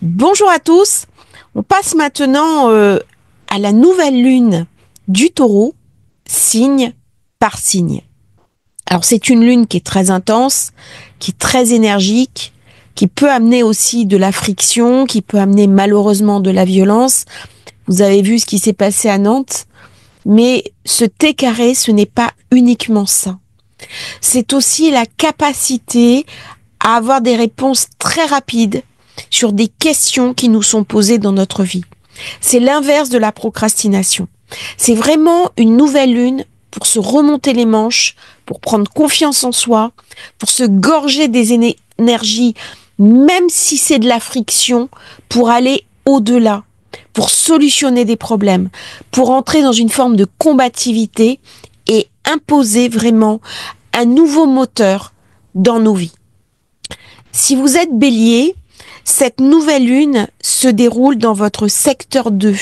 Bonjour à tous, on passe maintenant à la nouvelle lune du Taureau, signe par signe. Alors c'est une lune qui est très intense, qui est très énergique, qui peut amener aussi de la friction, qui peut amener malheureusement de la violence. Vous avez vu ce qui s'est passé à Nantes, mais ce T carré, ce n'est pas uniquement ça. C'est aussi la capacité à avoir des réponses très rapides sur des questions qui nous sont posées dans notre vie. C'est l'inverse de la procrastination. C'est vraiment une nouvelle lune pour se remonter les manches, pour prendre confiance en soi, pour se gorger des énergies, même si c'est de la friction, pour aller au-delà, pour solutionner des problèmes, pour entrer dans une forme de combativité et imposer vraiment un nouveau moteur dans nos vies. Si vous êtes Bélier, cette nouvelle lune se déroule dans votre secteur 2.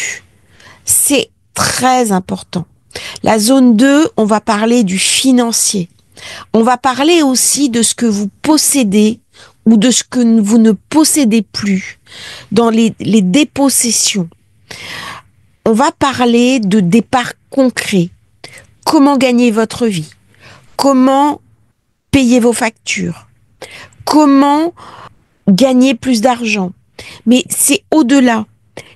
C'est très important. La zone 2, on va parler du financier. On va parler aussi de ce que vous possédez ou de ce que vous ne possédez plus dans les dépossessions. On va parler de départ concret. Comment gagner votre vie? Comment payer vos factures? Comment gagner plus d'argent? Mais c'est au-delà.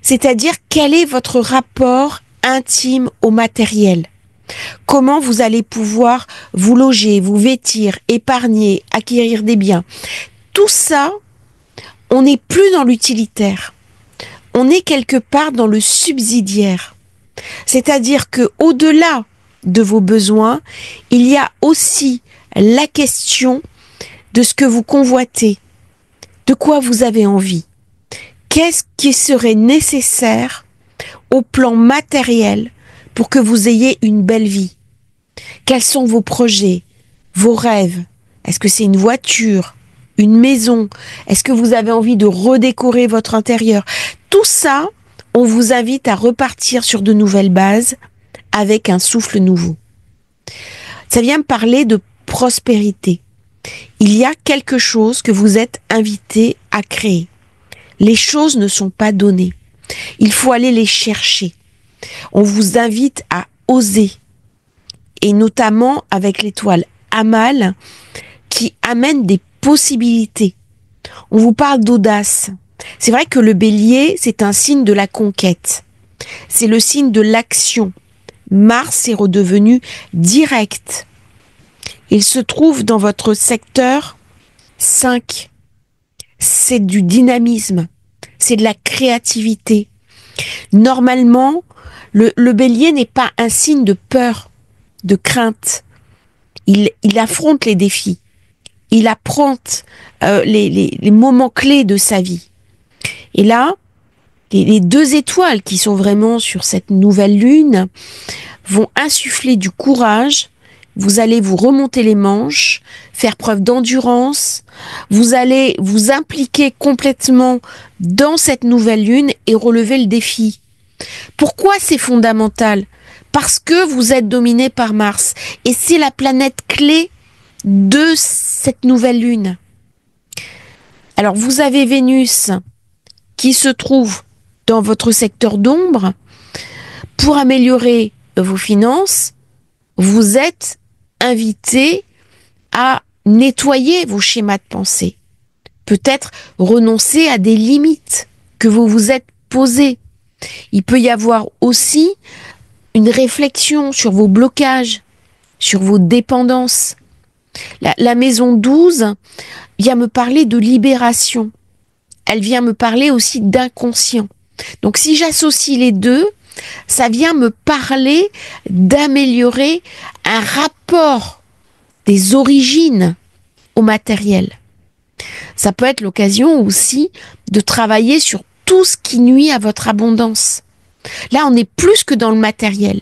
C'est-à-dire, quel est votre rapport intime au matériel? Comment vous allez pouvoir vous loger, vous vêtir, épargner, acquérir des biens? Tout ça, on n'est plus dans l'utilitaire. On est quelque part dans le subsidiaire. C'est-à-dire que au-delà de vos besoins, il y a aussi la question de ce que vous convoitez, de quoi vous avez envie. Qu'est-ce qui serait nécessaire au plan matériel pour que vous ayez une belle vie? Quels sont vos projets, vos rêves? Est-ce que c'est une voiture, une maison? Est-ce que vous avez envie de redécorer votre intérieur? Tout ça, on vous invite à repartir sur de nouvelles bases avec un souffle nouveau. Ça vient me parler de prospérité. Il y a quelque chose que vous êtes invité à créer. Les choses ne sont pas données. Il faut aller les chercher. On vous invite à oser. Et notamment avec l'étoile Amal qui amène des possibilités. On vous parle d'audace. C'est vrai que le Bélier, c'est un signe de la conquête. C'est le signe de l'action. Mars est redevenu direct. Il se trouve dans votre secteur 5. C'est du dynamisme, c'est de la créativité. Normalement, le Bélier n'est pas un signe de peur, de crainte. Il affronte les défis. Il affronte les moments clés de sa vie. Et là, les deux étoiles qui sont vraiment sur cette nouvelle lune vont insuffler du courage. Vous allez vous remonter les manches, faire preuve d'endurance, vous allez vous impliquer complètement dans cette nouvelle lune et relever le défi. Pourquoi c'est fondamental? Parce que vous êtes dominé par Mars et c'est la planète clé de cette nouvelle lune. Alors vous avez Vénus qui se trouve dans votre secteur d'ombre. Pour améliorer vos finances, vous êtes invité à nettoyer vos schémas de pensée. Peut-être renoncer à des limites que vous vous êtes posées. Il peut y avoir aussi une réflexion sur vos blocages, sur vos dépendances. La maison 12 vient me parler de libération. Elle vient me parler aussi d'inconscient. Donc si j'associe les deux, ça vient me parler d'améliorer un rapport des origines au matériel. Ça peut être l'occasion aussi de travailler sur tout ce qui nuit à votre abondance. Là, on est plus que dans le matériel.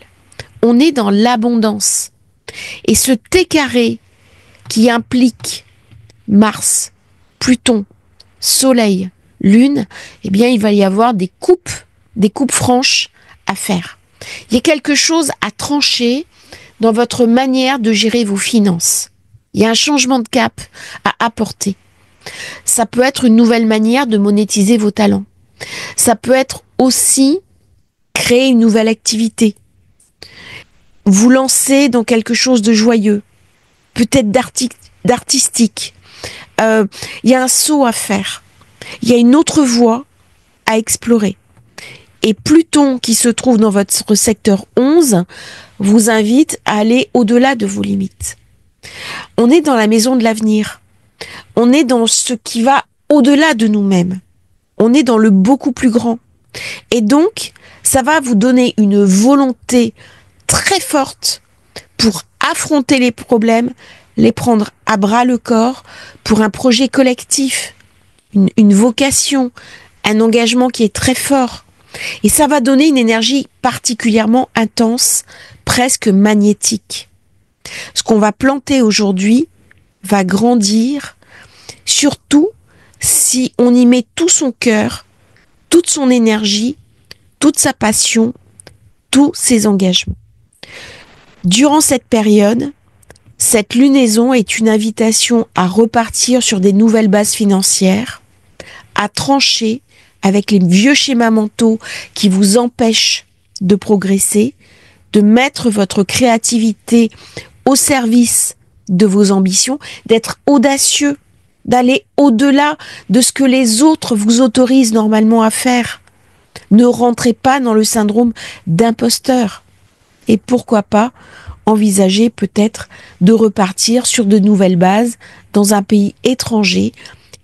On est dans l'abondance. Et ce T carré qui implique Mars, Pluton, Soleil, Lune, eh bien, il va y avoir des coupes franches à faire. Il y a quelque chose à trancher dans votre manière de gérer vos finances. Il y a un changement de cap à apporter. Ça peut être une nouvelle manière de monétiser vos talents. Ça peut être aussi créer une nouvelle activité, vous lancer dans quelque chose de joyeux, peut-être d'artistique. Il y a un saut à faire, il y a une autre voie à explorer. Et Pluton, qui se trouve dans votre secteur 11, vous invite à aller au-delà de vos limites. On est dans la maison de l'avenir. On est dans ce qui va au-delà de nous-mêmes. On est dans le beaucoup plus grand. Et donc, ça va vous donner une volonté très forte pour affronter les problèmes, les prendre à bras le corps pour un projet collectif, une vocation, un engagement qui est très fort. Et ça va donner une énergie particulièrement intense, presque magnétique. Ce qu'on va planter aujourd'hui va grandir, surtout si on y met tout son cœur, toute son énergie, toute sa passion, tous ses engagements. Durant cette période, cette lunaison est une invitation à repartir sur des nouvelles bases financières, à trancher avec les vieux schémas mentaux qui vous empêchent de progresser, de mettre votre créativité au service de vos ambitions, d'être audacieux, d'aller au-delà de ce que les autres vous autorisent normalement à faire. Ne rentrez pas dans le syndrome d'imposteur. Et pourquoi pas envisager peut-être de repartir sur de nouvelles bases dans un pays étranger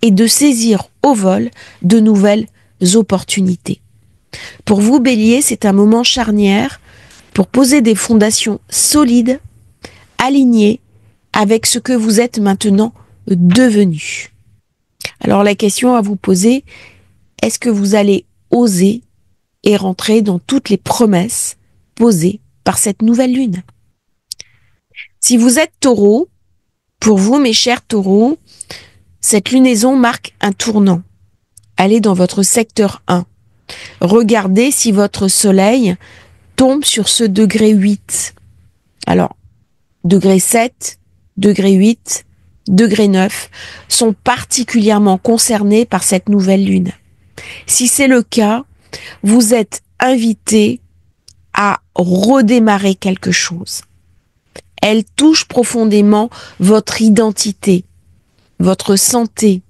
et de saisir au vol de nouvelles opportunités. Pour vous, Bélier, c'est un moment charnière pour poser des fondations solides, alignées avec ce que vous êtes maintenant devenu. Alors la question à vous poser, est-ce que vous allez oser et rentrer dans toutes les promesses posées par cette nouvelle lune? Si vous êtes Taureau, pour vous, mes chers Taureaux, cette lunaison marque un tournant. Allez dans votre secteur 1. Regardez si votre soleil tombe sur ce degré 8. Alors, degré 7, degré 8, degré 9 sont particulièrement concernés par cette nouvelle lune. Si c'est le cas, vous êtes invité à redémarrer quelque chose. Elle touche profondément votre identité, votre santé,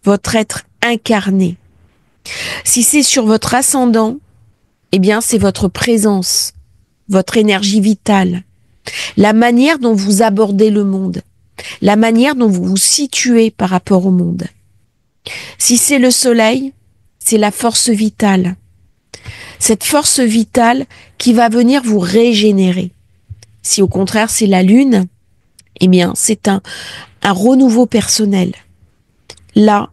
votre être incarné. Si c'est sur votre ascendant, eh bien c'est votre présence, votre énergie vitale, la manière dont vous abordez le monde, la manière dont vous vous situez par rapport au monde. Si c'est le soleil, c'est la force vitale. Cette force vitale qui va venir vous régénérer. Si au contraire c'est la lune, eh bien c'est un renouveau personnel. Là,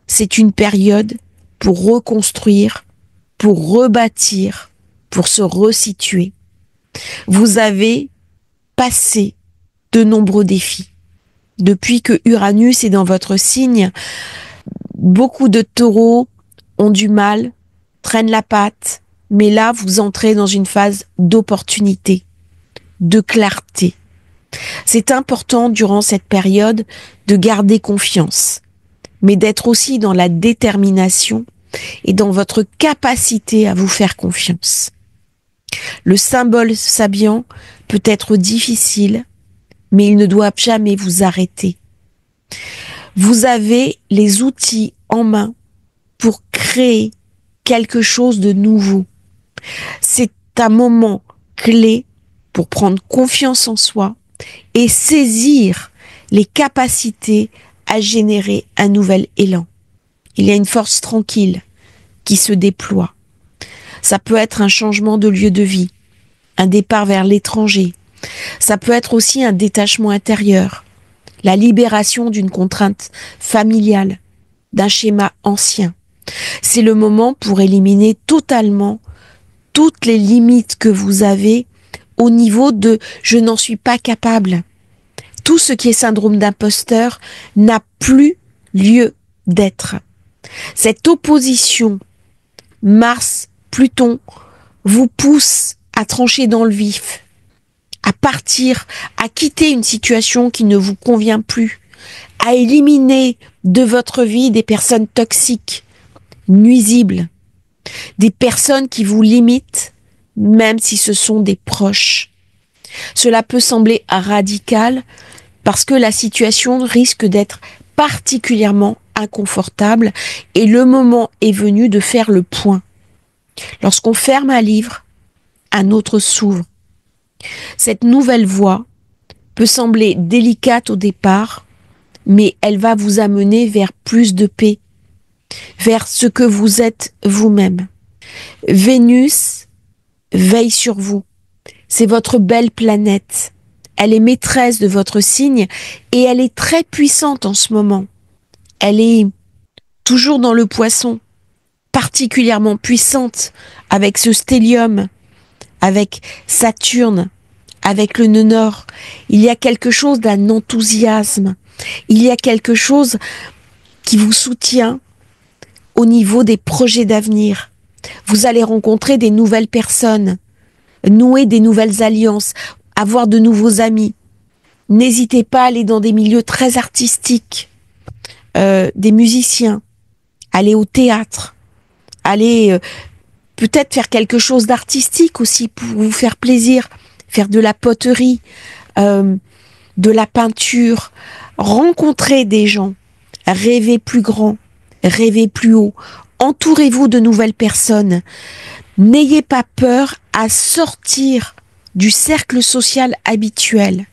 c'est une période pour reconstruire, pour rebâtir, pour se resituer. Vous avez passé de nombreux défis. Depuis que Uranus est dans votre signe, beaucoup de taureaux ont du mal, traînent la patte, mais là, vous entrez dans une phase d'opportunité, de clarté. C'est important durant cette période de garder confiance, mais d'être aussi dans la détermination et dans votre capacité à vous faire confiance. Le symbole Sabian peut être difficile, mais il ne doit jamais vous arrêter. Vous avez les outils en main pour créer quelque chose de nouveau. C'est un moment clé pour prendre confiance en soi et saisir les capacités à générer un nouvel élan. Il y a une force tranquille qui se déploie. Ça peut être un changement de lieu de vie, un départ vers l'étranger. Ça peut être aussi un détachement intérieur, la libération d'une contrainte familiale, d'un schéma ancien. C'est le moment pour éliminer totalement toutes les limites que vous avez au niveau de « je n'en suis pas capable ». Tout ce qui est syndrome d'imposteur n'a plus lieu d'être. Cette opposition Mars-Pluton vous pousse à trancher dans le vif, à partir, à quitter une situation qui ne vous convient plus, à éliminer de votre vie des personnes toxiques, nuisibles, des personnes qui vous limitent, même si ce sont des proches. Cela peut sembler radical parce que la situation risque d'être particulièrement inconfortable et le moment est venu de faire le point. Lorsqu'on ferme un livre, un autre s'ouvre. Cette nouvelle voie peut sembler délicate au départ, mais elle va vous amener vers plus de paix, vers ce que vous êtes vous-même. Vénus veille sur vous. C'est votre belle planète. Elle est maîtresse de votre signe et elle est très puissante en ce moment. Elle est toujours dans le Poisson, particulièrement puissante avec ce stellium, avec Saturne, avec le nœud nord. Il y a quelque chose d'un enthousiasme. Il y a quelque chose qui vous soutient au niveau des projets d'avenir. Vous allez rencontrer des nouvelles personnes, nouer des nouvelles alliances, avoir de nouveaux amis. N'hésitez pas à aller dans des milieux très artistiques, des musiciens, aller au théâtre, aller peut-être faire quelque chose d'artistique aussi pour vous faire plaisir, faire de la poterie, de la peinture, rencontrer des gens, rêver plus grand, rêver plus haut, entourez-vous de nouvelles personnes. N'ayez pas peur à sortir du cercle social habituel.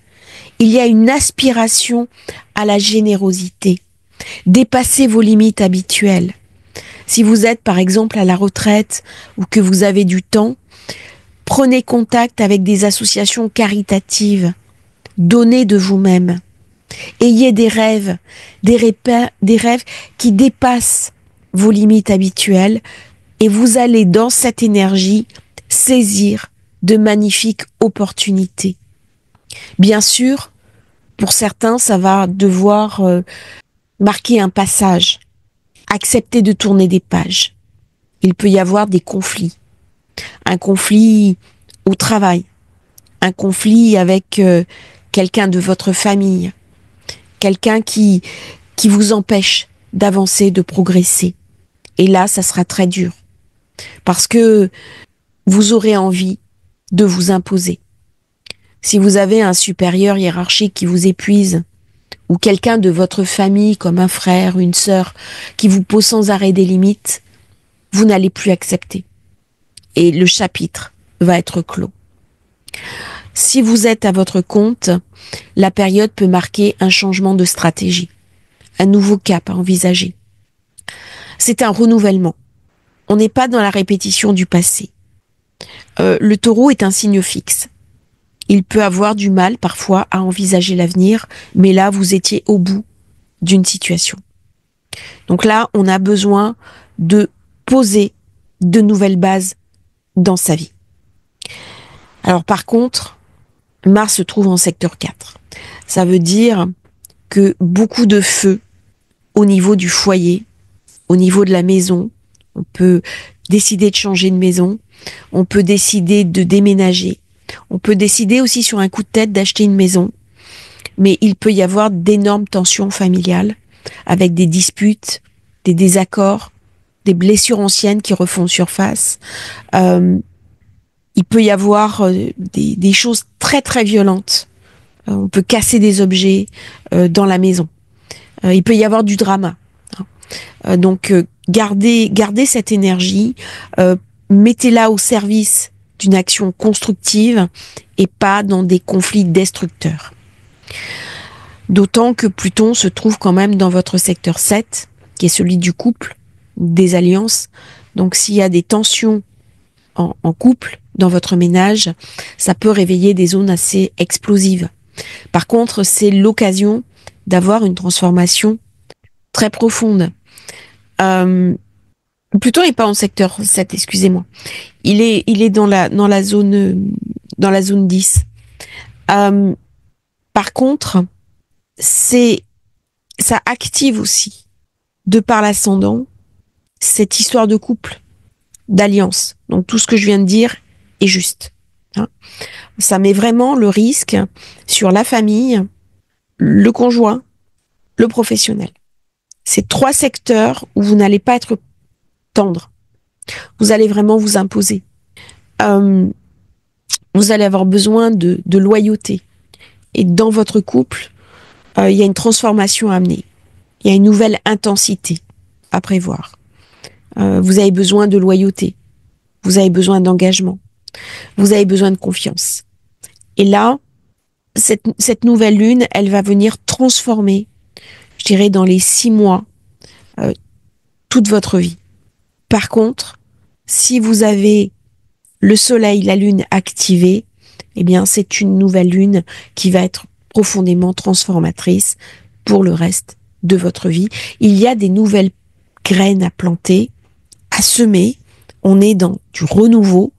Il y a une aspiration à la générosité. Dépassez vos limites habituelles. Si vous êtes par exemple à la retraite ou que vous avez du temps, prenez contact avec des associations caritatives. Donnez de vous-même. Ayez des rêves qui dépassent vos limites habituelles et vous allez dans cette énergie saisir de magnifiques opportunités. Bien sûr, pour certains, ça va devoir marquer un passage. Accepter de tourner des pages. Il peut y avoir des conflits. Un conflit au travail. Un conflit avec quelqu'un de votre famille. Quelqu'un qui vous empêche d'avancer, de progresser. Et là, ça sera très dur. Parce que vous aurez envie de vous imposer. Si vous avez un supérieur hiérarchique qui vous épuise, ou quelqu'un de votre famille, comme un frère, une sœur, qui vous pose sans arrêt des limites, vous n'allez plus accepter. Et le chapitre va être clos. Si vous êtes à votre compte, la période peut marquer un changement de stratégie, un nouveau cap à envisager. C'est un renouvellement. On n'est pas dans la répétition du passé. Le taureau est un signe fixe. Il peut avoir du mal parfois à envisager l'avenir, mais là, vous étiez au bout d'une situation. Donc là, on a besoin de poser de nouvelles bases dans sa vie. Alors par contre, Mars se trouve en secteur 4. Ça veut dire que beaucoup de feux au niveau du foyer, au niveau de la maison. On peut décider de changer de maison, on peut décider de déménager, on peut décider aussi sur un coup de tête d'acheter une maison, mais il peut y avoir d'énormes tensions familiales avec des disputes, des désaccords, des blessures anciennes qui refont surface. Il peut y avoir des choses très très violentes. On peut casser des objets dans la maison. Il peut y avoir du drama. Donc gardez cette énergie, mettez-la au service d'une action constructive et pas dans des conflits destructeurs. D'autant que Pluton se trouve quand même dans votre secteur 7, qui est celui du couple, des alliances. Donc s'il y a des tensions en couple, dans votre ménage, ça peut réveiller des zones assez explosives. Par contre, c'est l'occasion d'avoir une transformation très profonde. Pluton n'est pas en secteur 7, excusez-moi. Il est dans la zone 10. Par contre, ça active aussi, de par l'ascendant, cette histoire de couple, d'alliance. Donc tout ce que je viens de dire est juste. Ça met vraiment le risque sur la famille, le conjoint, le professionnel. C'est 3 secteurs où vous n'allez pas être tendre, Vous allez vraiment vous imposer. Vous allez avoir besoin de loyauté. Et dans votre couple, il y a une transformation à amener. Il y a une nouvelle intensité à prévoir. Vous avez besoin de loyauté. Vous avez besoin d'engagement. Vous avez besoin de confiance. Et là, cette nouvelle lune, elle va venir transformer, je dirais, dans les 6 mois, toute votre vie. Par contre, si vous avez le soleil, la lune activée, eh bien, c'est une nouvelle lune qui va être profondément transformatrice pour le reste de votre vie. Il y a des nouvelles graines à planter, à semer. On est dans du renouveau.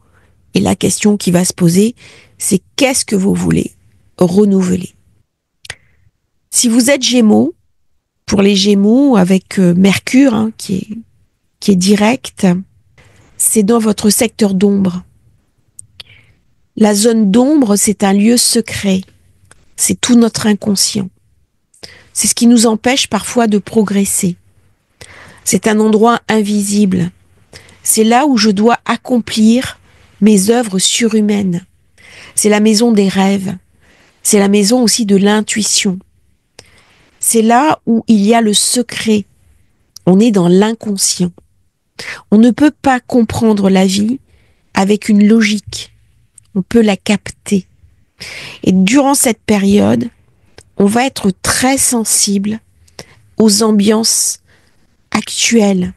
Et la question qui va se poser, c'est qu'est-ce que vous voulez renouveler? Si vous êtes Gémeaux, pour les Gémeaux, avec Mercure, qui est direct, c'est dans votre secteur d'ombre. La zone d'ombre, c'est un lieu secret. C'est tout notre inconscient. C'est ce qui nous empêche parfois de progresser. C'est un endroit invisible. C'est là où je dois accomplir mes œuvres surhumaines. C'est la maison des rêves. C'est la maison aussi de l'intuition. C'est là où il y a le secret. On est dans l'inconscient. On ne peut pas comprendre la vie avec une logique. On peut la capter. Et durant cette période, on va être très sensible aux ambiances actuelles,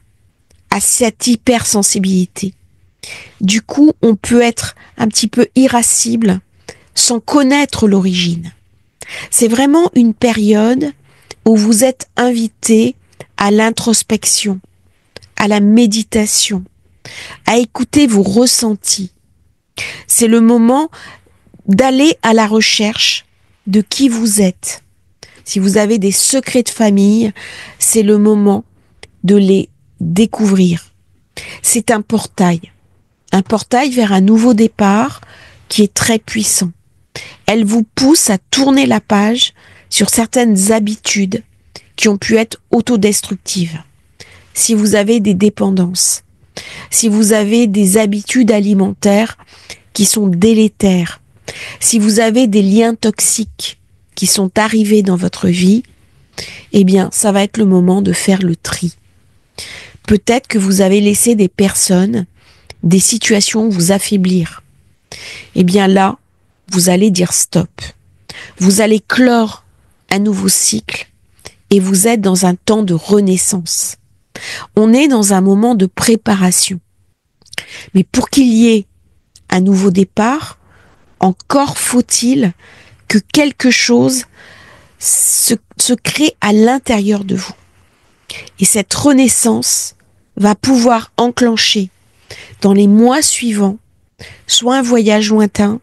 à cette hypersensibilité. Du coup, on peut être un petit peu irascible sans connaître l'origine. C'est vraiment une période où vous êtes invité à l'introspection, à la méditation, à écouter vos ressentis. C'est le moment d'aller à la recherche de qui vous êtes. Si vous avez des secrets de famille, c'est le moment de les découvrir. C'est un portail vers un nouveau départ qui est très puissant. Elle vous pousse à tourner la page sur certaines habitudes qui ont pu être autodestructives. Si vous avez des dépendances, si vous avez des habitudes alimentaires qui sont délétères, si vous avez des liens toxiques qui sont arrivés dans votre vie, eh bien, ça va être le moment de faire le tri. Peut-être que vous avez laissé des personnes, des situations vous affaiblir. Eh bien là, vous allez dire stop. Vous allez clore un nouveau cycle et vous êtes dans un temps de renaissance. On est dans un moment de préparation. Mais pour qu'il y ait un nouveau départ, encore faut-il que quelque chose se crée à l'intérieur de vous. Et cette renaissance va pouvoir enclencher dans les mois suivants soit un voyage lointain,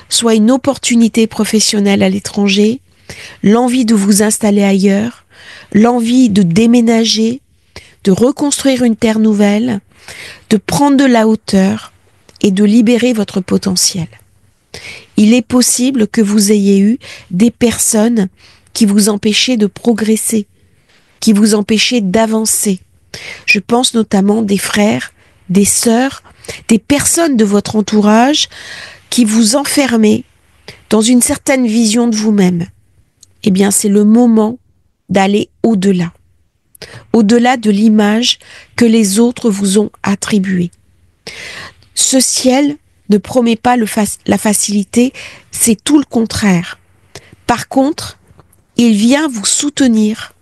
soit une opportunité professionnelle à l'étranger, l'envie de vous installer ailleurs, l'envie de déménager, de reconstruire une terre nouvelle, de prendre de la hauteur et de libérer votre potentiel. Il est possible que vous ayez eu des personnes qui vous empêchaient de progresser, qui vous empêchaient d'avancer. Je pense notamment des frères, des sœurs, des personnes de votre entourage qui vous enfermaient dans une certaine vision de vous-même. Eh bien, c'est le moment d'aller au-delà. Au-delà de l'image que les autres vous ont attribuée. Ce ciel ne promet pas la facilité, c'est tout le contraire. Par contre, il vient vous soutenir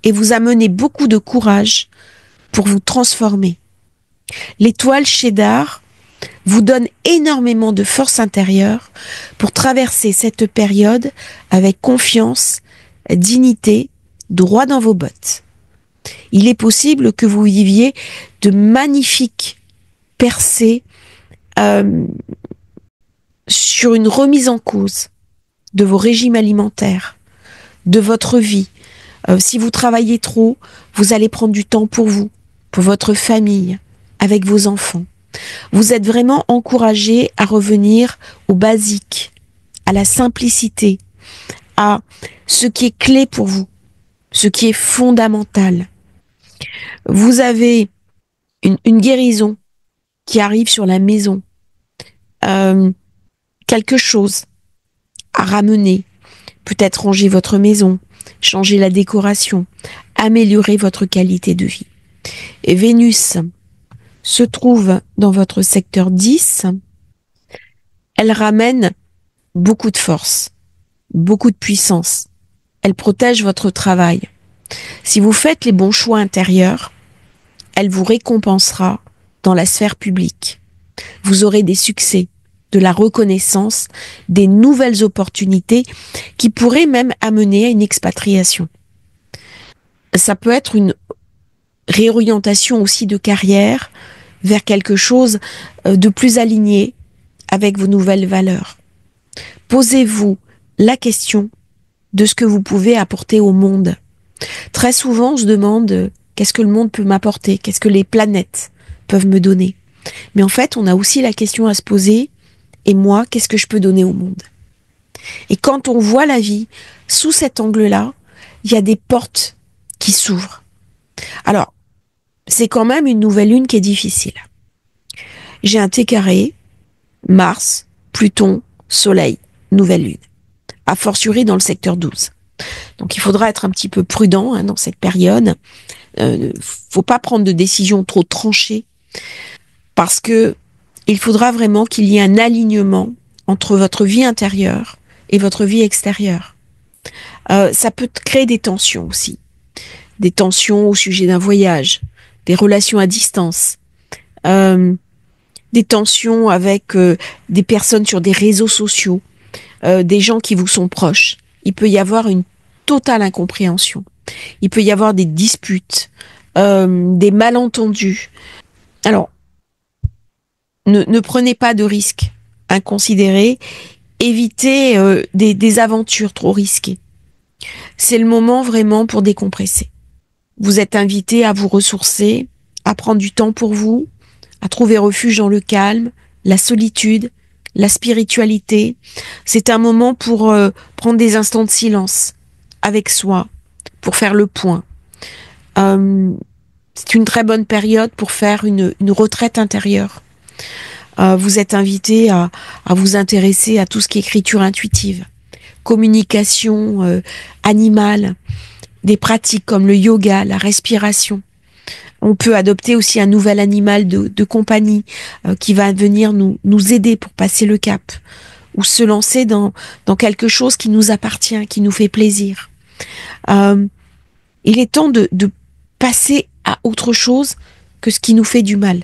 et vous amener beaucoup de courage pour vous transformer. L'étoile Chédar vous donne énormément de force intérieure pour traverser cette période avec confiance, dignité, droit dans vos bottes. Il est possible que vous viviez de magnifiques percées sur une remise en cause de vos régimes alimentaires, de votre vie. Si vous travaillez trop, vous allez prendre du temps pour vous, pour votre famille, avec vos enfants. Vous êtes vraiment encouragé à revenir au basique, à la simplicité, à ce qui est clé pour vous, ce qui est fondamental. Vous avez une guérison qui arrive sur la maison, quelque chose à ramener, peut-être ranger votre maison, changer la décoration, améliorer votre qualité de vie. Et Vénus se trouve dans votre secteur 10, elle ramène beaucoup de force, beaucoup de puissance. Elle protège votre travail. Si vous faites les bons choix intérieurs, elle vous récompensera dans la sphère publique. Vous aurez des succès, de la reconnaissance, des nouvelles opportunités qui pourraient même amener à une expatriation. Ça peut être une réorientation aussi de carrière vers quelque chose de plus aligné avec vos nouvelles valeurs. Posez-vous la question de ce que vous pouvez apporter au monde. Très souvent, on se demande qu'est-ce que le monde peut m'apporter, qu'est-ce que les planètes peuvent me donner. Mais en fait, on a aussi la question à se poser, et moi, qu'est-ce que je peux donner au monde? Et quand on voit la vie sous cet angle-là, il y a des portes qui s'ouvrent. Alors, c'est quand même une nouvelle lune qui est difficile. J'ai un T carré, Mars, Pluton, Soleil, nouvelle lune. A fortiori dans le secteur 12. Donc il faudra être un petit peu prudent dans cette période. Faut pas prendre de décisions trop tranchées parce que il faudra vraiment qu'il y ait un alignement entre votre vie intérieure et votre vie extérieure. Ça peut créer des tensions aussi. Des tensions au sujet d'un voyage, des relations à distance, des tensions avec des personnes sur des réseaux sociaux, des gens qui vous sont proches. Il peut y avoir une totale incompréhension. Il peut y avoir des disputes, des malentendus. Alors, ne prenez pas de risques inconsidérés. Évitez des aventures trop risquées. C'est le moment vraiment pour décompresser. Vous êtes invité à vous ressourcer, à prendre du temps pour vous, à trouver refuge dans le calme, la solitude, la spiritualité. C'est un moment pour prendre des instants de silence avec soi, pour faire le point. C'est une très bonne période pour faire une retraite intérieure. Vous êtes invité à vous intéresser à tout ce qui est écriture intuitive, communication animale, des pratiques comme le yoga, la respiration. On peut adopter aussi un nouvel animal de compagnie qui va venir nous aider pour passer le cap ou se lancer dans quelque chose qui nous appartient, qui nous fait plaisir. Il est temps de passer à autre chose que ce qui nous fait du mal.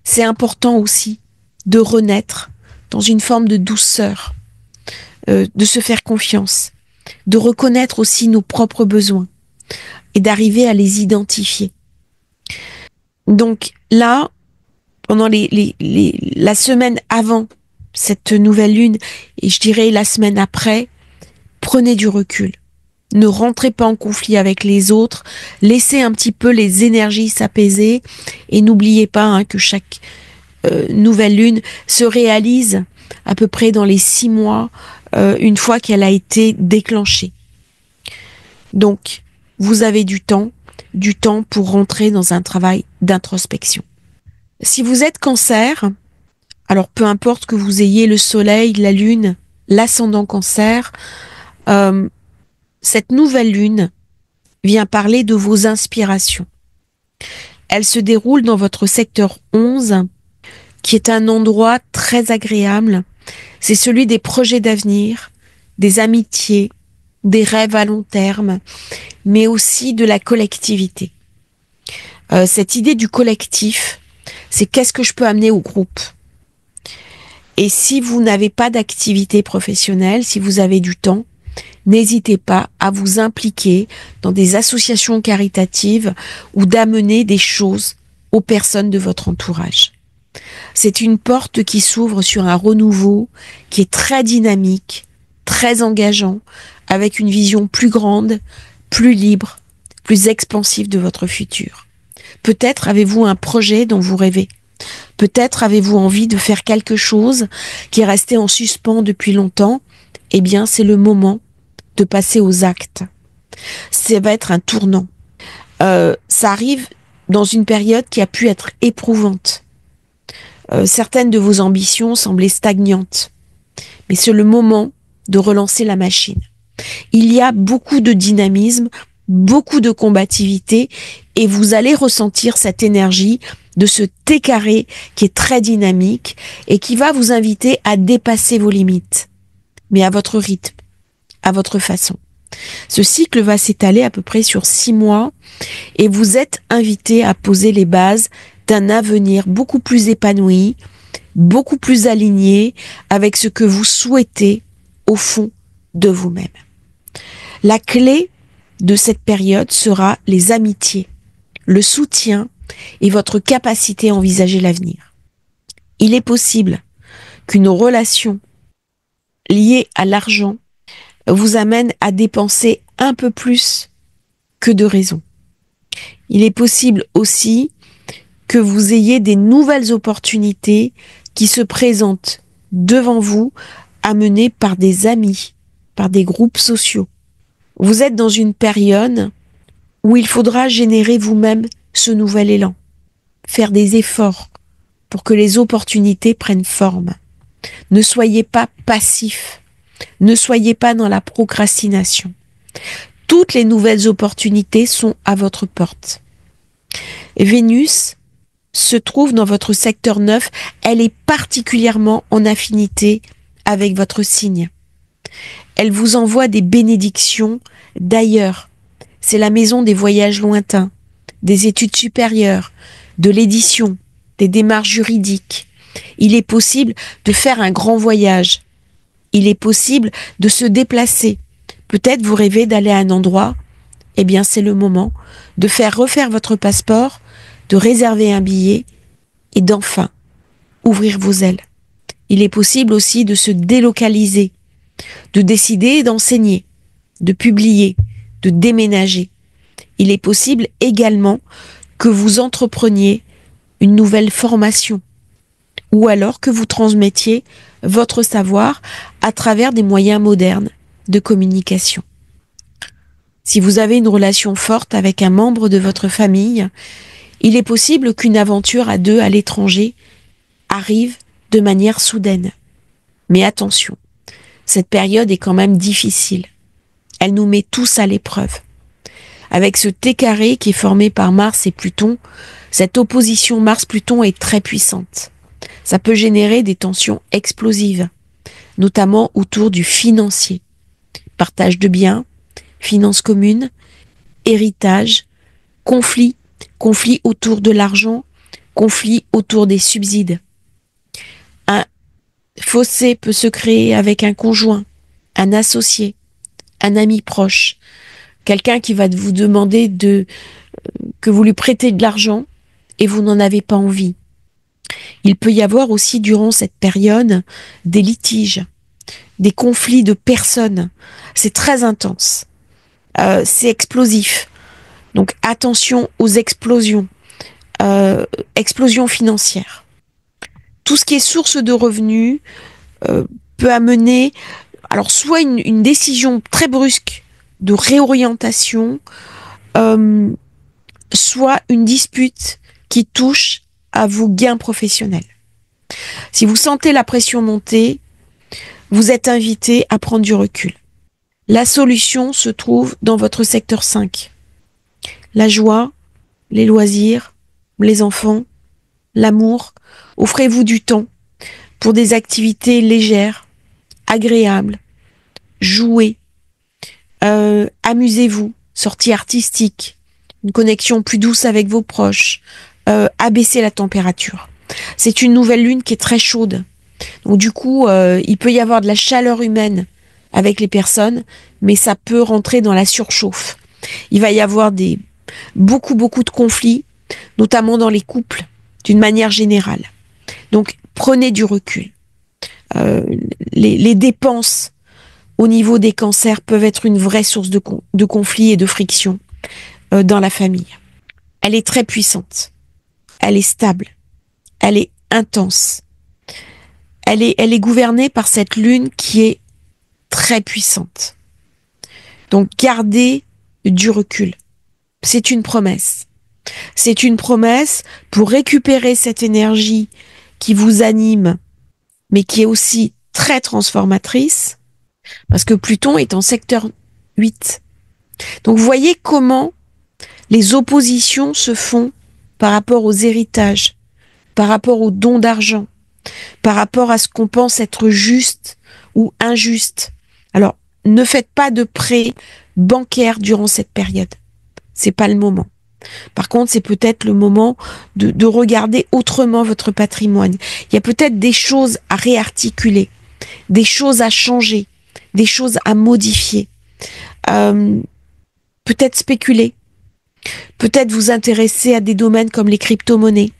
C'est important aussi de renaître dans une forme de douceur, de se faire confiance, de reconnaître aussi nos propres besoins et d'arriver à les identifier. Donc là, pendant la semaine avant cette nouvelle lune, et je dirais la semaine après, prenez du recul. Ne rentrez pas en conflit avec les autres, laissez un petit peu les énergies s'apaiser et n'oubliez pas que chaque nouvelle lune se réalise à peu près dans les 6 mois, une fois qu'elle a été déclenchée. Donc, vous avez du temps pour rentrer dans un travail d'introspection. Si vous êtes Cancer, alors peu importe que vous ayez le soleil, la lune, l'ascendant Cancer, cette nouvelle lune vient parler de vos inspirations. Elle se déroule dans votre secteur 11, qui est un endroit très agréable. C'est celui des projets d'avenir, des amitiés, des rêves à long terme, mais aussi de la collectivité. Cette idée du collectif, c'est qu'est-ce que je peux amener au groupe? Et si vous n'avez pas d'activité professionnelle, si vous avez du temps, n'hésitez pas à vous impliquer dans des associations caritatives ou d'amener des choses aux personnes de votre entourage. C'est une porte qui s'ouvre sur un renouveau qui est très dynamique, très engageant, avec une vision plus grande, plus libre, plus expansive de votre futur. Peut-être avez-vous un projet dont vous rêvez. Peut-être avez-vous envie de faire quelque chose qui est resté en suspens depuis longtemps. Eh bien, c'est le moment de passer aux actes. Ça va être un tournant. Ça arrive dans une période qui a pu être éprouvante. Certaines de vos ambitions semblaient stagnantes, mais c'est le moment de relancer la machine. Il y a beaucoup de dynamisme, beaucoup de combativité, et vous allez ressentir cette énergie de ce T carré qui est très dynamique et qui va vous inviter à dépasser vos limites, mais à votre rythme, à votre façon. Ce cycle va s'étaler à peu près sur 6 mois et vous êtes invité à poser les bases d'un avenir beaucoup plus épanoui, beaucoup plus aligné avec ce que vous souhaitez au fond de vous-même. La clé de cette période sera les amitiés, le soutien et votre capacité à envisager l'avenir. Il est possible qu'une relation liée à l'argent vous amène à dépenser un peu plus que de raison. Il est possible aussi que vous ayez des nouvelles opportunités qui se présentent devant vous, amenées par des amis, par des groupes sociaux. Vous êtes dans une période où il faudra générer vous-même ce nouvel élan, faire des efforts pour que les opportunités prennent forme. Ne soyez pas passif, ne soyez pas dans la procrastination. Toutes les nouvelles opportunités sont à votre porte. Vénus se trouve dans votre secteur 9, elle est particulièrement en affinité avec votre signe. Elle vous envoie des bénédictions d'ailleurs. C'est la maison des voyages lointains, des études supérieures, de l'édition, des démarches juridiques. Il est possible de faire un grand voyage. Il est possible de se déplacer. Peut-être vous rêvez d'aller à un endroit. Eh bien, c'est le moment de faire refaire votre passeport, de réserver un billet et d'enfin ouvrir vos ailes. Il est possible aussi de se délocaliser, de décider d'enseigner, de publier, de déménager. Il est possible également que vous entrepreniez une nouvelle formation ou alors que vous transmettiez votre savoir à travers des moyens modernes de communication. Si vous avez une relation forte avec un membre de votre famille, il est possible qu'une aventure à deux à l'étranger arrive de manière soudaine. Mais attention, cette période est quand même difficile. Elle nous met tous à l'épreuve. Avec ce T carré qui est formé par Mars et Pluton, cette opposition Mars-Pluton est très puissante. Ça peut générer des tensions explosives, notamment autour du financier. Partage de biens, finances communes, héritage, conflits autour de l'argent, conflits autour des subsides. Un fossé peut se créer avec un conjoint, un associé, un ami proche, quelqu'un qui va vous demander que vous lui prêtez de l'argent et vous n'en avez pas envie. Il peut y avoir aussi durant cette période des litiges, des conflits de personnes. C'est très intense. C'est explosif. Donc attention aux explosions. Explosions financières. Tout ce qui est source de revenus peut amener alors soit une décision très brusque de réorientation, soit une dispute qui touche à vos gains professionnels. Si vous sentez la pression monter, vous êtes invité à prendre du recul. La solution se trouve dans votre secteur 5. La joie, les loisirs, les enfants, l'amour. Offrez-vous du temps pour des activités légères, agréables. Jouez, amusez-vous, sorties artistiques, une connexion plus douce avec vos proches, abaisser la température. C'est une nouvelle lune qui est très chaude. Donc du coup, il peut y avoir de la chaleur humaine avec les personnes, mais ça peut rentrer dans la surchauffe. Il va y avoir beaucoup de conflits, notamment dans les couples, d'une manière générale. Donc prenez du recul. Les dépenses au niveau des cancers peuvent être une vraie source de conflits et de friction dans la famille. Elle est très puissante. Elle est stable. Elle est intense. Elle est gouvernée par cette lune qui est très puissante. Donc gardez du recul. C'est une promesse. C'est une promesse pour récupérer cette énergie qui vous anime, mais qui est aussi très transformatrice, parce que Pluton est en secteur 8. Donc vous voyez comment les oppositions se font par rapport aux héritages, par rapport aux dons d'argent, par rapport à ce qu'on pense être juste ou injuste. Alors, ne faites pas de prêts bancaires durant cette période. C'est pas le moment. Par contre, c'est peut-être le moment de regarder autrement votre patrimoine. Il y a peut-être des choses à réarticuler, des choses à changer, des choses à modifier. Peut-être spéculer, peut-être vous intéresser à des domaines comme les crypto-monnaies,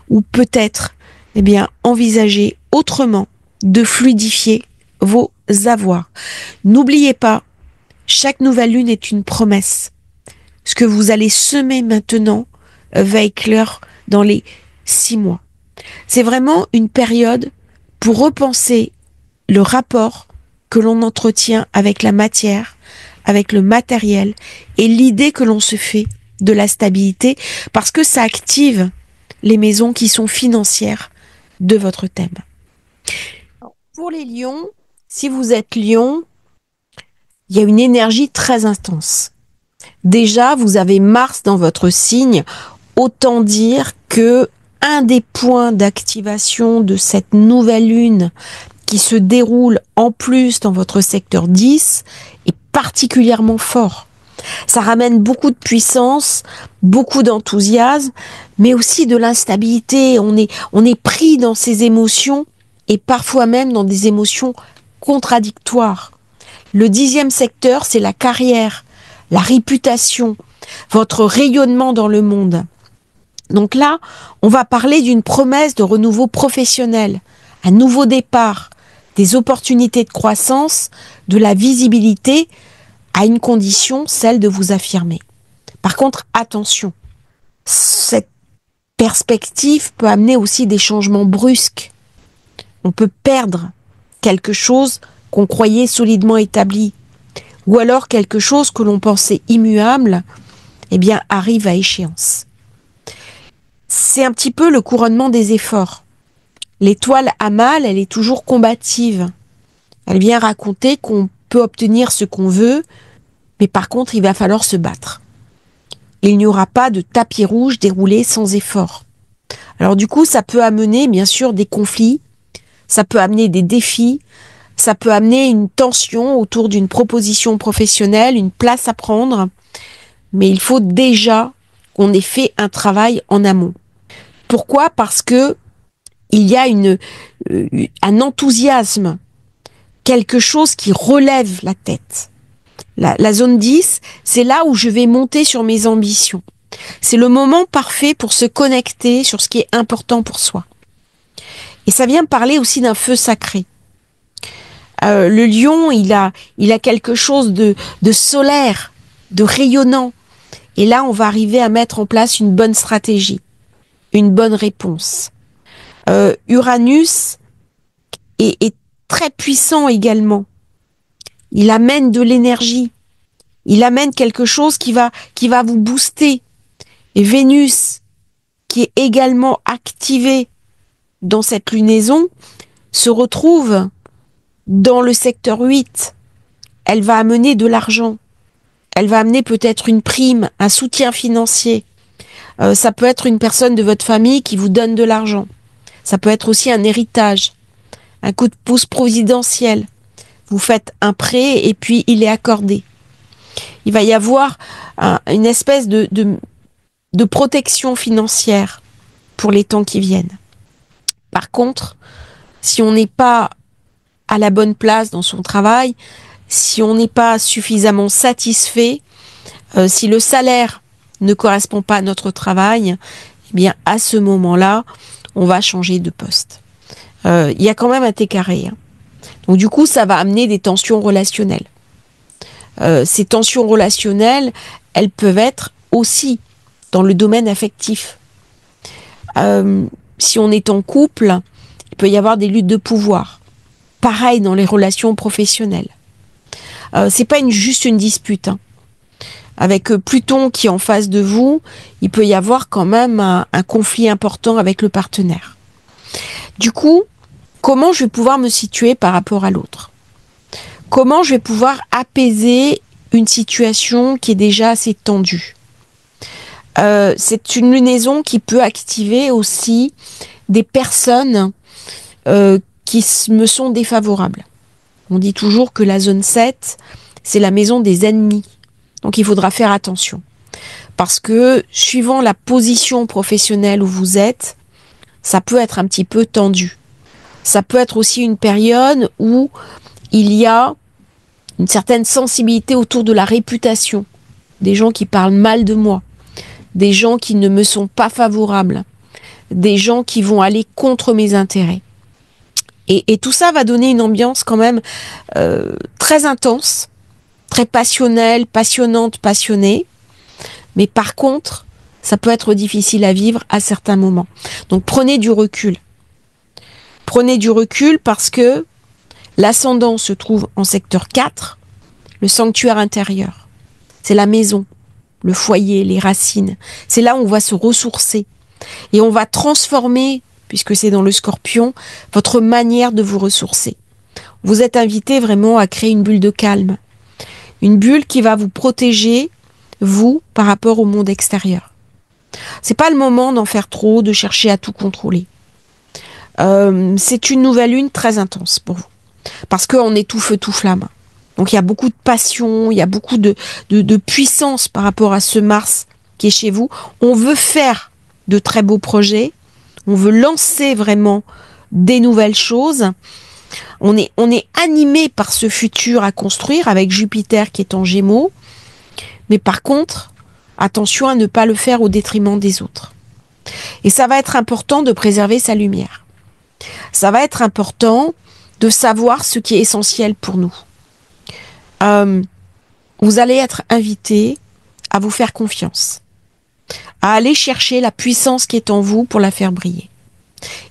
ou peut-être, envisager autrement de fluidifier vos avoirs. N'oubliez pas, chaque nouvelle lune est une promesse. Ce que vous allez semer maintenant va éclore dans les 6 mois. C'est vraiment une période pour repenser le rapport que l'on entretient avec la matière, avec le matériel et l'idée que l'on se fait de la stabilité, parce que ça active les maisons qui sont financières de votre thème. Pour les lions, si vous êtes lion, il y a une énergie très intense. Déjà, vous avez Mars dans votre signe, autant dire que un des points d'activation de cette nouvelle lune qui se déroule en plus dans votre secteur 10 est particulièrement fort. Ça ramène beaucoup de puissance, beaucoup d'enthousiasme, mais aussi de l'instabilité. On est pris dans ces émotions et parfois même dans des émotions contradictoires. Le 10e secteur, c'est la carrière, la réputation, votre rayonnement dans le monde. Donc là, on va parler d'une promesse de renouveau professionnel, un nouveau départ, des opportunités de croissance, de la visibilité, à une condition, celle de vous affirmer. Par contre, attention, cette perspective peut amener aussi des changements brusques. On peut perdre quelque chose qu'on croyait solidement établi, ou alors quelque chose que l'on pensait immuable, arrive à échéance. C'est un petit peu le couronnement des efforts. L'étoile Amal, elle est toujours combative. Elle vient raconter qu'on peut obtenir ce qu'on veut, mais par contre, il va falloir se battre. Il n'y aura pas de tapis rouge déroulé sans effort. Alors du coup, ça peut amener, bien sûr, des conflits, ça peut amener des défis, ça peut amener une tension autour d'une proposition professionnelle, une place à prendre, mais il faut déjà qu'on ait fait un travail en amont. Pourquoi ? Parce que il y a un enthousiasme, quelque chose qui relève la tête. La zone 10, c'est là où je vais monter sur mes ambitions. C'est le moment parfait pour se connecter sur ce qui est important pour soi. Et ça vient parler aussi d'un feu sacré. Le lion, il a quelque chose de solaire, de rayonnant. Et là, on va arriver à mettre en place une bonne stratégie, une bonne réponse. Uranus est très puissant également. Il amène de l'énergie. Il amène quelque chose qui va vous booster. Et Vénus, qui est également activée dans cette lunaison, se retrouve dans le secteur 8. Elle va amener de l'argent. Elle va amener peut-être une prime, un soutien financier. Ça peut être une personne de votre famille qui vous donne de l'argent. Ça peut être aussi un héritage, un coup de pouce providentiel. Vous faites un prêt et puis il est accordé. Il va y avoir une espèce de protection financière pour les temps qui viennent. Par contre, si on n'est pas à la bonne place dans son travail, si on n'est pas suffisamment satisfait, si le salaire ne correspond pas à notre travail, à ce moment-là, on va changer de poste. Il y a quand même un T carré. Donc du coup, ça va amener des tensions relationnelles. Ces tensions relationnelles, elles peuvent être aussi dans le domaine affectif. Si on est en couple, il peut y avoir des luttes de pouvoir. Pareil dans les relations professionnelles. C'est pas juste une dispute. Avec Pluton qui est en face de vous, il peut y avoir quand même un conflit important avec le partenaire. Du coup, comment je vais pouvoir me situer par rapport à l'autre? Comment je vais pouvoir apaiser une situation qui est déjà assez tendue? C'est une lunaison qui peut activer aussi des personnes qui me sont défavorables. On dit toujours que la zone 7, c'est la maison des ennemis. Donc il faudra faire attention. Parce que suivant la position professionnelle où vous êtes, ça peut être un petit peu tendu. Ça peut être aussi une période où il y a une certaine sensibilité autour de la réputation. Des gens qui parlent mal de moi. Des gens qui ne me sont pas favorables. Des gens qui vont aller contre mes intérêts. Et tout ça va donner une ambiance quand même très intense, très passionnelle, passionnante, passionnée. Mais par contre, ça peut être difficile à vivre à certains moments. Donc prenez du recul. Prenez du recul parce que l'ascendant se trouve en secteur 4, le sanctuaire intérieur. C'est la maison, le foyer, les racines. C'est là où on va se ressourcer. Et on va transformer, puisque c'est dans le Scorpion, votre manière de vous ressourcer. Vous êtes invité vraiment à créer une bulle de calme. Une bulle qui va vous protéger, vous, par rapport au monde extérieur. C'est pas le moment d'en faire trop, de chercher à tout contrôler. C'est une nouvelle lune très intense pour vous. Parce qu'on est tout feu, tout flamme. Donc il y a beaucoup de passion, il y a beaucoup de puissance par rapport à ce Mars qui est chez vous. On veut faire de très beaux projets. On veut lancer vraiment des nouvelles choses. On est animé par ce futur à construire avec Jupiter qui est en Gémeaux. Mais par contre, attention à ne pas le faire au détriment des autres. Et ça va être important de préserver sa lumière. Ça va être important de savoir ce qui est essentiel pour nous. Vous allez être invité à vous faire confiance, à aller chercher la puissance qui est en vous pour la faire briller.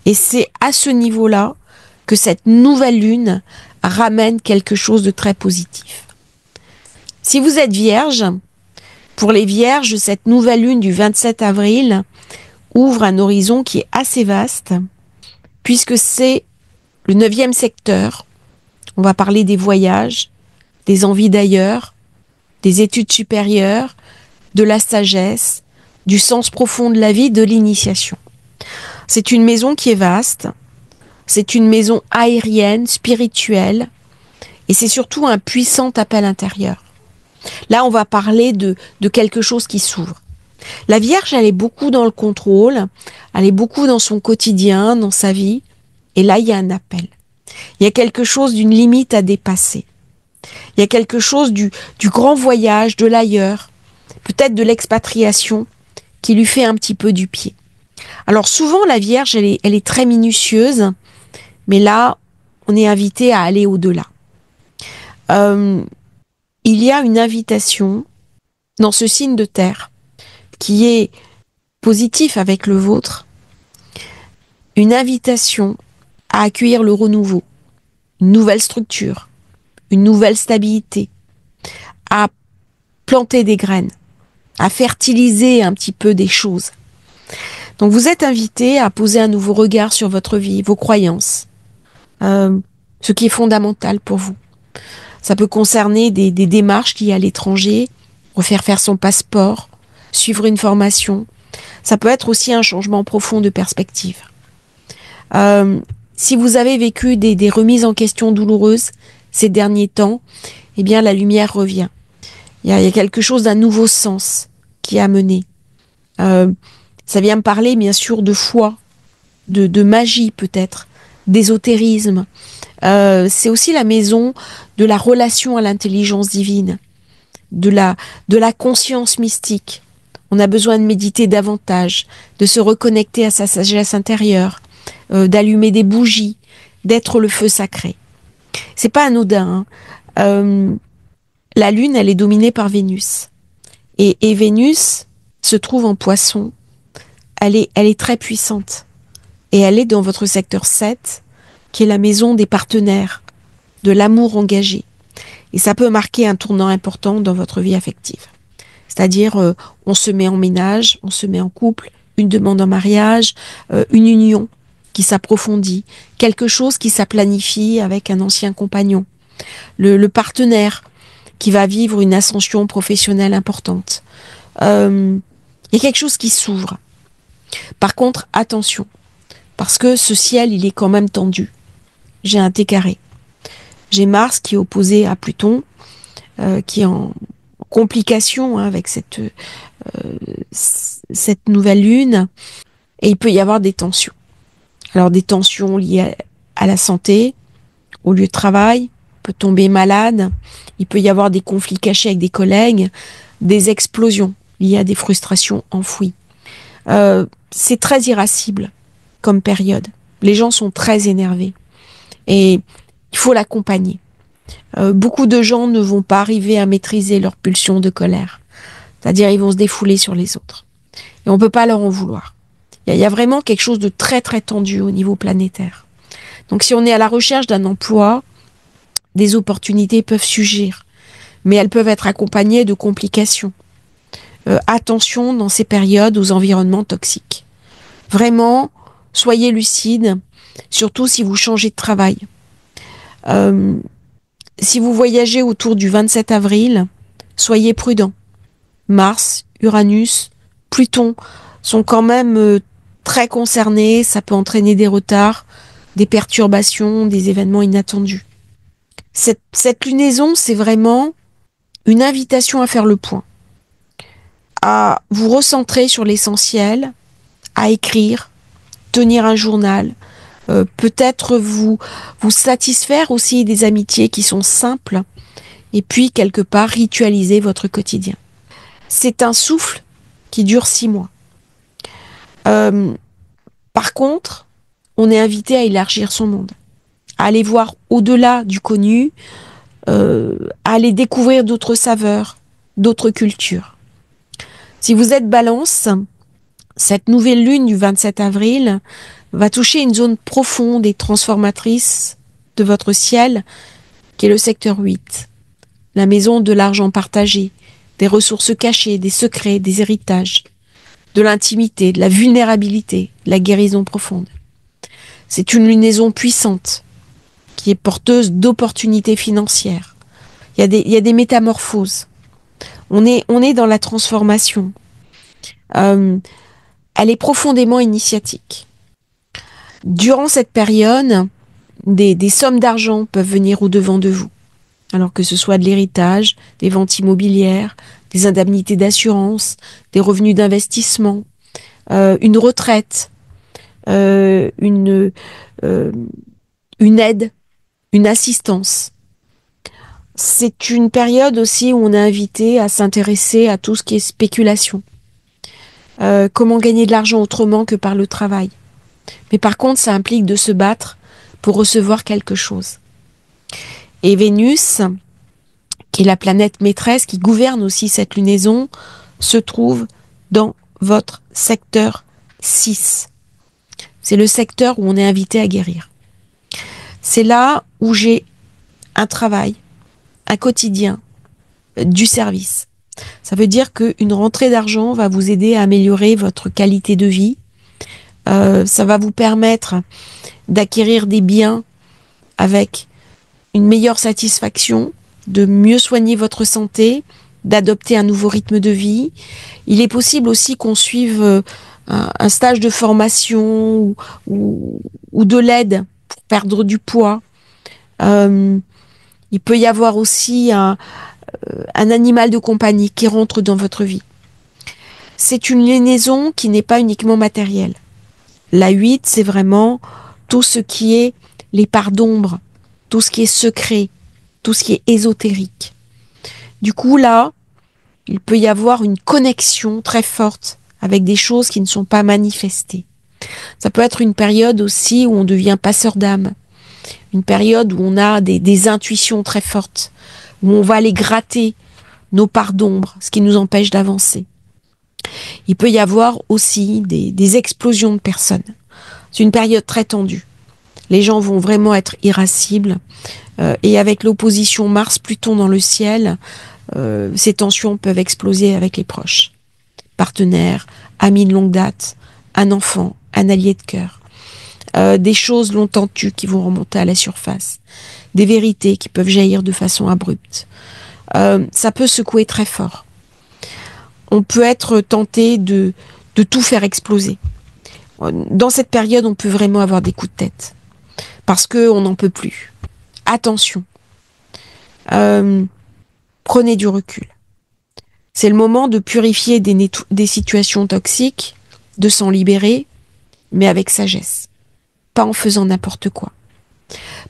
Et c'est à ce niveau-là que cette nouvelle lune ramène quelque chose de très positif. Si vous êtes vierge, pour les vierges, cette nouvelle lune du 27 avril ouvre un horizon qui est assez vaste, puisque c'est le 9e secteur. On va parler des voyages, des envies d'ailleurs, des études supérieures, de la sagesse, du sens profond de la vie, de l'initiation. C'est une maison qui est vaste, c'est une maison aérienne, spirituelle, et c'est surtout un puissant appel intérieur. Là, on va parler de quelque chose qui s'ouvre. La Vierge, elle est beaucoup dans le contrôle, elle est beaucoup dans son quotidien, dans sa vie, et là, il y a un appel. Il y a quelque chose d'une limite à dépasser. Il y a quelque chose du grand voyage, de l'ailleurs, peut-être de l'expatriation, qui lui fait un petit peu du pied. Alors souvent, la Vierge, elle est très minutieuse, mais là, on est invité à aller au-delà. Il y a une invitation dans ce signe de terre qui est positif avec le vôtre, une invitation à accueillir le renouveau, une nouvelle structure, une nouvelle stabilité, à planter des graines, à fertiliser un petit peu des choses. Donc vous êtes invité à poser un nouveau regard sur votre vie, vos croyances, ce qui est fondamental pour vous. Ça peut concerner des démarches liées à l'étranger, refaire faire son passeport, suivre une formation. Ça peut être aussi un changement profond de perspective. Si vous avez vécu des remises en question douloureuses ces derniers temps, eh bien la lumière revient. Il y a quelque chose d'un nouveau sens qui est amené. Ça vient me parler bien sûr de foi, de magie peut-être, d'ésotérisme. C'est aussi la maison de la relation à l'intelligence divine, de la conscience mystique. On a besoin de méditer davantage, de se reconnecter à sa sagesse intérieure, d'allumer des bougies, d'être le feu sacré. C'est pas anodin. La Lune, elle est dominée par Vénus. Et Vénus se trouve en Poisson. Elle est très puissante. Et elle est dans votre secteur 7, qui est la maison des partenaires, de l'amour engagé. Et ça peut marquer un tournant important dans votre vie affective. C'est-à-dire, on se met en ménage, on se met en couple, une demande en mariage, une union qui s'approfondit, quelque chose qui s'aplanifie avec un ancien compagnon, le partenaire qui va vivre une ascension professionnelle importante. Il y a quelque chose qui s'ouvre. Par contre, attention, parce que ce ciel, il est quand même tendu. J'ai un T carré. J'ai Mars qui est opposé à Pluton, qui est en complication avec cette nouvelle lune, et il peut y avoir des tensions. Alors des tensions liées à la santé, au lieu de travail, on peut tomber malade, il peut y avoir des conflits cachés avec des collègues, des explosions liées à des frustrations enfouies. C'est très irascible comme période. Les gens sont très énervés et il faut l'accompagner. Beaucoup de gens ne vont pas arriver à maîtriser leur pulsion de colère. C'est-à-dire, ils vont se défouler sur les autres. Et on peut pas leur en vouloir. Il y a vraiment quelque chose de très très tendu au niveau planétaire. Donc si on est à la recherche d'un emploi, des opportunités peuvent surgir, mais elles peuvent être accompagnées de complications. Attention dans ces périodes aux environnements toxiques. Vraiment, soyez lucide, surtout si vous changez de travail. Si vous voyagez autour du 27 avril, soyez prudent. Mars, Uranus, Pluton sont quand même très concernés, ça peut entraîner des retards, des perturbations, des événements inattendus. Cette lunaison, c'est vraiment une invitation à faire le point, à vous recentrer sur l'essentiel, à écrire, tenir un journal, peut-être vous satisfaire aussi des amitiés qui sont simples, et puis quelque part ritualiser votre quotidien. C'est un souffle qui dure 6 mois. Par contre, on est invité à élargir son monde, à aller voir au-delà du connu, à aller découvrir d'autres saveurs, d'autres cultures. Si vous êtes Balance, cette nouvelle lune du 27 avril va toucher une zone profonde et transformatrice de votre ciel, qui est le secteur 8, la maison de l'argent partagé, des ressources cachées, des secrets, des héritages, de l'intimité, de la vulnérabilité, de la guérison profonde. C'est une lunaison puissante qui est porteuse d'opportunités financières. Il y a des métamorphoses. On est dans la transformation. Elle est profondément initiatique. Durant cette période, des sommes d'argent peuvent venir au-devant de vous. Alors que ce soit de l'héritage, des ventes immobilières, des indemnités d'assurance, des revenus d'investissement, une retraite, une aide, une assistance. C'est une période aussi où on est invité à s'intéresser à tout ce qui est spéculation. Comment gagner de l'argent autrement que par le travail. Mais par contre, ça implique de se battre pour recevoir quelque chose. Et Vénus, qui est la planète maîtresse, qui gouverne aussi cette lunaison, se trouve dans votre secteur 6. C'est le secteur où on est invité à guérir. C'est là où j'ai un travail, un quotidien, du service. Ça veut dire qu'une rentrée d'argent va vous aider à améliorer votre qualité de vie. Ça va vous permettre d'acquérir des biens avec une meilleure satisfaction, de mieux soigner votre santé, d'adopter un nouveau rythme de vie. Il est possible aussi qu'on suive un stage de formation ou de l'aide pour perdre du poids. Il peut y avoir aussi un animal de compagnie qui rentre dans votre vie. C'est une lunaison qui n'est pas uniquement matérielle. La 8, c'est vraiment tout ce qui est les parts d'ombre, tout ce qui est secret, tout ce qui est ésotérique. Du coup, là, il peut y avoir une connexion très forte avec des choses qui ne sont pas manifestées. Ça peut être une période aussi où on devient passeur d'âme, une période où on a des intuitions très fortes, où on va aller gratter nos parts d'ombre, ce qui nous empêche d'avancer. Il peut y avoir aussi des explosions de personnes. C'est une période très tendue. Les gens vont vraiment être irascibles. Et avec l'opposition Mars-Pluton dans le ciel, Ces tensions peuvent exploser avec les proches, partenaires, amis de longue date, un enfant, un allié de cœur. Des choses longtemps tues qui vont remonter à la surface, des vérités qui peuvent jaillir de façon abrupte. Ça peut secouer très fort. On peut être tenté de tout faire exploser. Dans cette période, on peut vraiment avoir des coups de tête parce qu'on n'en peut plus. Attention, prenez du recul. C'est le moment de purifier des situations toxiques, de s'en libérer, mais avec sagesse, pas en faisant n'importe quoi.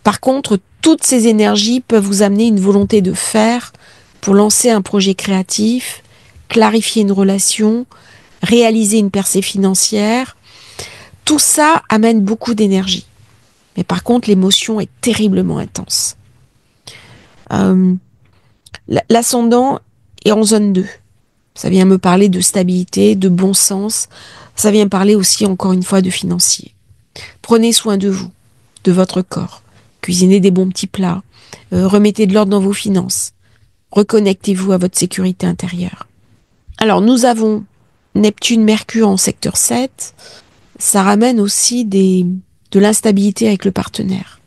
Par contre, toutes ces énergies peuvent vous amener une volonté de faire pour lancer un projet créatif, clarifier une relation, réaliser une percée financière. Tout ça amène beaucoup d'énergie. Mais par contre, l'émotion est terriblement intense. L'ascendant est en zone 2. Ça vient me parler de stabilité, de bon sens. Ça vient parler aussi, encore une fois, de financier. Prenez soin de vous, de votre corps. Cuisinez des bons petits plats. Remettez de l'ordre dans vos finances. Reconnectez-vous à votre sécurité intérieure. Alors, nous avons Neptune, Mercure en secteur 7. Ça ramène aussi de l'instabilité avec le partenaire,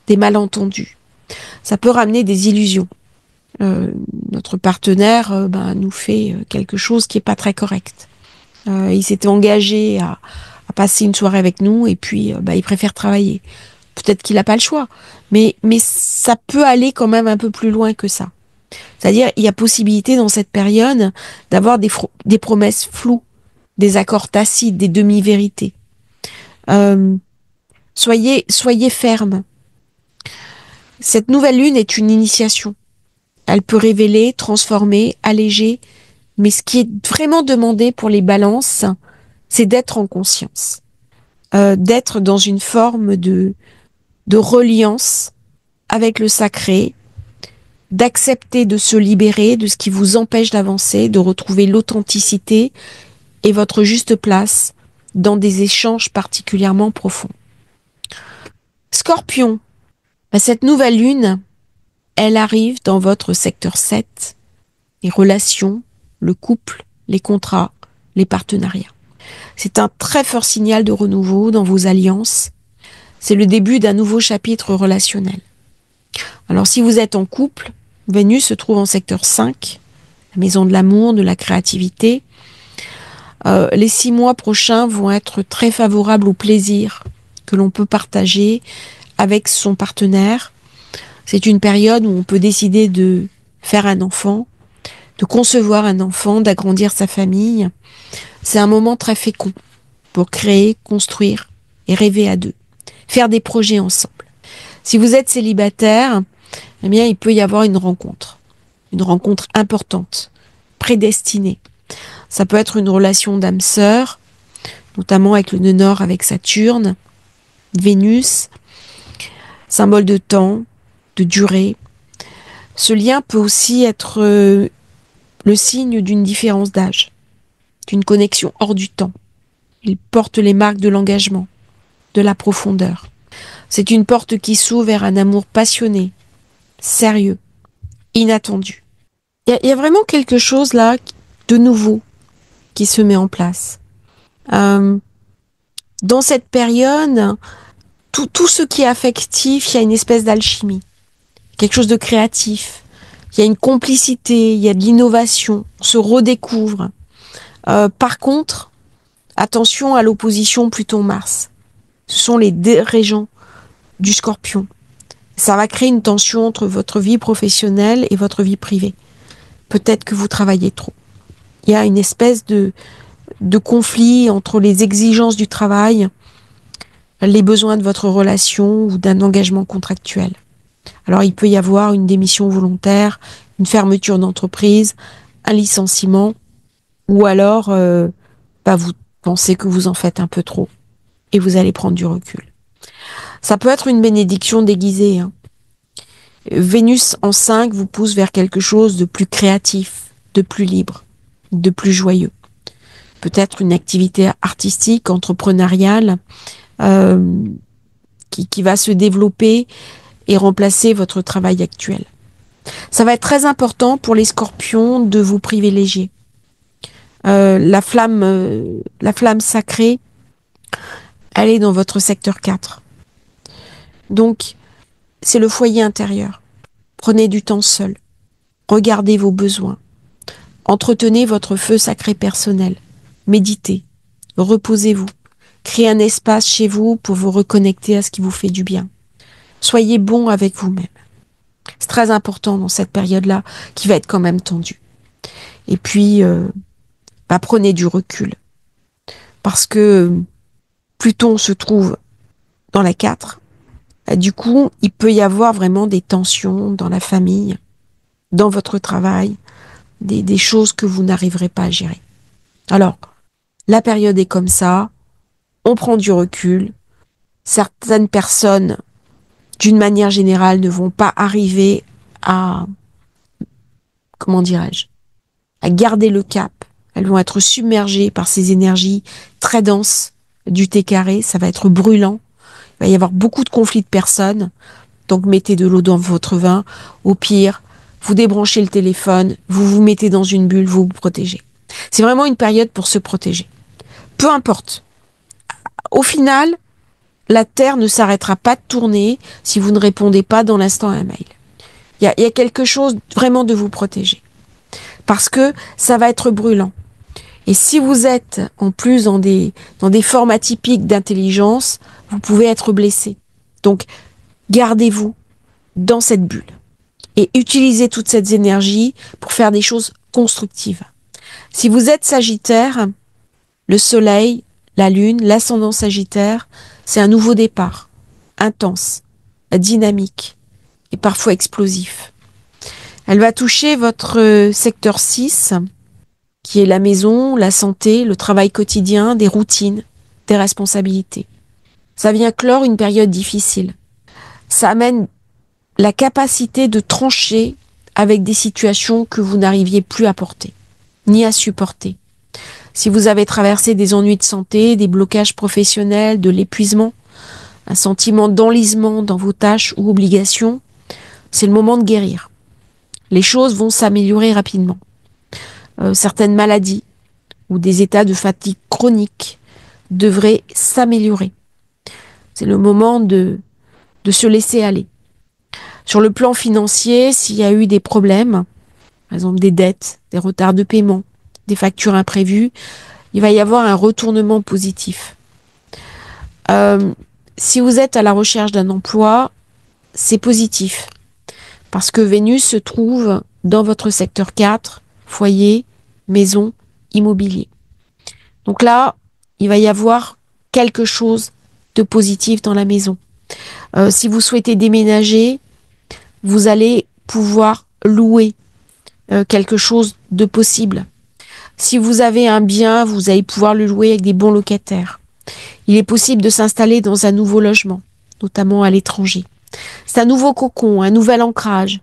des malentendus. Ça peut ramener des illusions. Notre partenaire nous fait quelque chose qui est pas très correct. Il s'était engagé à passer une soirée avec nous et puis il préfère travailler. Peut-être qu'il n'a pas le choix, mais ça peut aller quand même un peu plus loin que ça. C'est-à-dire, il y a possibilité dans cette période d'avoir des promesses floues, des accords tacites, des demi-vérités. Soyez ferme. Cette nouvelle lune est une initiation. Elle peut révéler, transformer, alléger, mais ce qui est vraiment demandé pour les balances, c'est d'être en conscience, d'être dans une forme de reliance avec le sacré, d'accepter de se libérer de ce qui vous empêche d'avancer, de retrouver l'authenticité et votre juste place dans des échanges particulièrement profonds. Scorpion, cette nouvelle lune, elle arrive dans votre secteur 7, les relations, le couple, les contrats, les partenariats. C'est un très fort signal de renouveau dans vos alliances. C'est le début d'un nouveau chapitre relationnel. Alors si vous êtes en couple, Vénus se trouve en secteur 5, la maison de l'amour, de la créativité. Les 6 mois prochains vont être très favorables au plaisir que l'on peut partager avec son partenaire. C'est une période où on peut décider de faire un enfant, de concevoir un enfant, d'agrandir sa famille. C'est un moment très fécond pour créer, construire et rêver à deux. Faire des projets ensemble. Si vous êtes célibataire, eh bien, il peut y avoir une rencontre importante, prédestinée. Ça peut être une relation d'âme sœur, notamment avec le nœud nord, avec Saturne, Vénus, symbole de temps, de durée. Ce lien peut aussi être le signe d'une différence d'âge, d'une connexion hors du temps. Il porte les marques de l'engagement, de la profondeur. C'est une porte qui s'ouvre vers un amour passionné, sérieux, inattendu. Il y a vraiment quelque chose là de nouveau qui se met en place. Dans cette période, tout ce qui est affectif, il y a une espèce d'alchimie, quelque chose de créatif. Il y a une complicité, il y a de l'innovation, on se redécouvre. Par contre, attention à l'opposition Pluton-Mars. Ce sont les deux régents du Scorpion. Ça va créer une tension entre votre vie professionnelle et votre vie privée. Peut-être que vous travaillez trop. Il y a une espèce de conflit entre les exigences du travail, les besoins de votre relation ou d'un engagement contractuel. Alors il peut y avoir une démission volontaire, une fermeture d'entreprise, un licenciement, ou alors vous pensez que vous en faites un peu trop et vous allez prendre du recul. Ça peut être une bénédiction déguisée. Vénus en 5 vous pousse vers quelque chose de plus créatif, de plus libre, de plus joyeux. Peut-être une activité artistique, entrepreneuriale, qui va se développer et remplacer votre travail actuel. Ça va être très important pour les scorpions de vous privilégier. La flamme sacrée, elle est dans votre secteur 4. Donc, c'est le foyer intérieur. Prenez du temps seul. Regardez vos besoins. Entretenez votre feu sacré personnel. Méditez. Reposez-vous. Créez un espace chez vous pour vous reconnecter à ce qui vous fait du bien. Soyez bon avec vous-même. C'est très important dans cette période-là qui va être quand même tendue. Et puis, prenez du recul. Parce que Pluton se trouve dans la 4. Du coup, il peut y avoir vraiment des tensions dans la famille, dans votre travail, des choses que vous n'arriverez pas à gérer. Alors, la période est comme ça, on prend du recul. Certaines personnes, d'une manière générale, ne vont pas arriver à, comment dirais-je, à garder le cap. Elles vont être submergées par ces énergies très denses du thé carré. Ça va être brûlant. Il va y avoir beaucoup de conflits de personnes. Donc mettez de l'eau dans votre vin. Au pire, vous débranchez le téléphone, vous vous mettez dans une bulle, vous vous protégez. C'est vraiment une période pour se protéger. Peu importe. Au final, la Terre ne s'arrêtera pas de tourner si vous ne répondez pas dans l'instant à un mail. Il y a quelque chose vraiment de vous protéger. Parce que ça va être brûlant. Et si vous êtes en plus dans des formes atypiques d'intelligence, vous pouvez être blessé. Donc, gardez-vous dans cette bulle. Et utilisez toute cette énergie pour faire des choses constructives. Si vous êtes Sagittaire, le Soleil, la Lune, l'ascendant Sagittaire, c'est un nouveau départ, intense, dynamique et parfois explosif. Elle va toucher votre secteur 6, qui est la maison, la santé, le travail quotidien, des routines, des responsabilités. Ça vient clore une période difficile. Ça amène la capacité de trancher avec des situations que vous n'arriviez plus à porter, ni à supporter. Si vous avez traversé des ennuis de santé, des blocages professionnels, de l'épuisement, un sentiment d'enlisement dans vos tâches ou obligations, c'est le moment de guérir. Les choses vont s'améliorer rapidement. Certaines maladies ou des états de fatigue chronique devraient s'améliorer. C'est le moment de se laisser aller. Sur le plan financier, s'il y a eu des problèmes, par exemple des dettes, des retards de paiement, des factures imprévues, il va y avoir un retournement positif. Si vous êtes à la recherche d'un emploi, c'est positif. Parce que Vénus se trouve dans votre secteur 4, foyer, maison, immobilier. Donc là, il va y avoir quelque chose de positif dans la maison. Si vous souhaitez déménager, vous allez pouvoir louer quelque chose de possible. Si vous avez un bien, vous allez pouvoir le louer avec des bons locataires. Il est possible de s'installer dans un nouveau logement, notamment à l'étranger. C'est un nouveau cocon, un nouvel ancrage.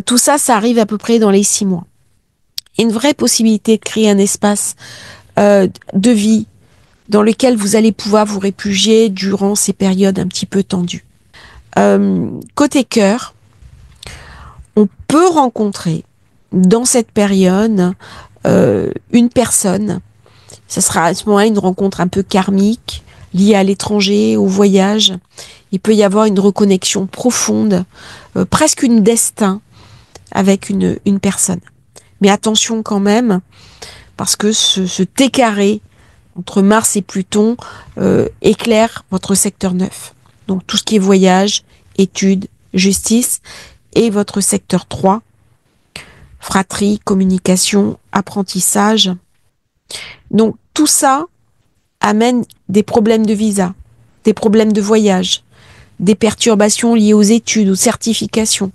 Tout ça, ça arrive à peu près dans les 6 mois. Une vraie possibilité de créer un espace de vie dans lequel vous allez pouvoir vous réfugier durant ces périodes un petit peu tendues. Côté cœur, on peut rencontrer dans cette période une personne. Ce sera à ce moment-là une rencontre un peu karmique, liée à l'étranger, au voyage. Il peut y avoir une reconnexion profonde, presque une destin avec une personne. Mais attention quand même, parce que ce T carré entre Mars et Pluton éclaire votre secteur 9. Donc tout ce qui est voyage, études, justice, et votre secteur 3, fratrie, communication, apprentissage. Donc tout ça amène des problèmes de visa, des problèmes de voyage, des perturbations liées aux études, aux certifications,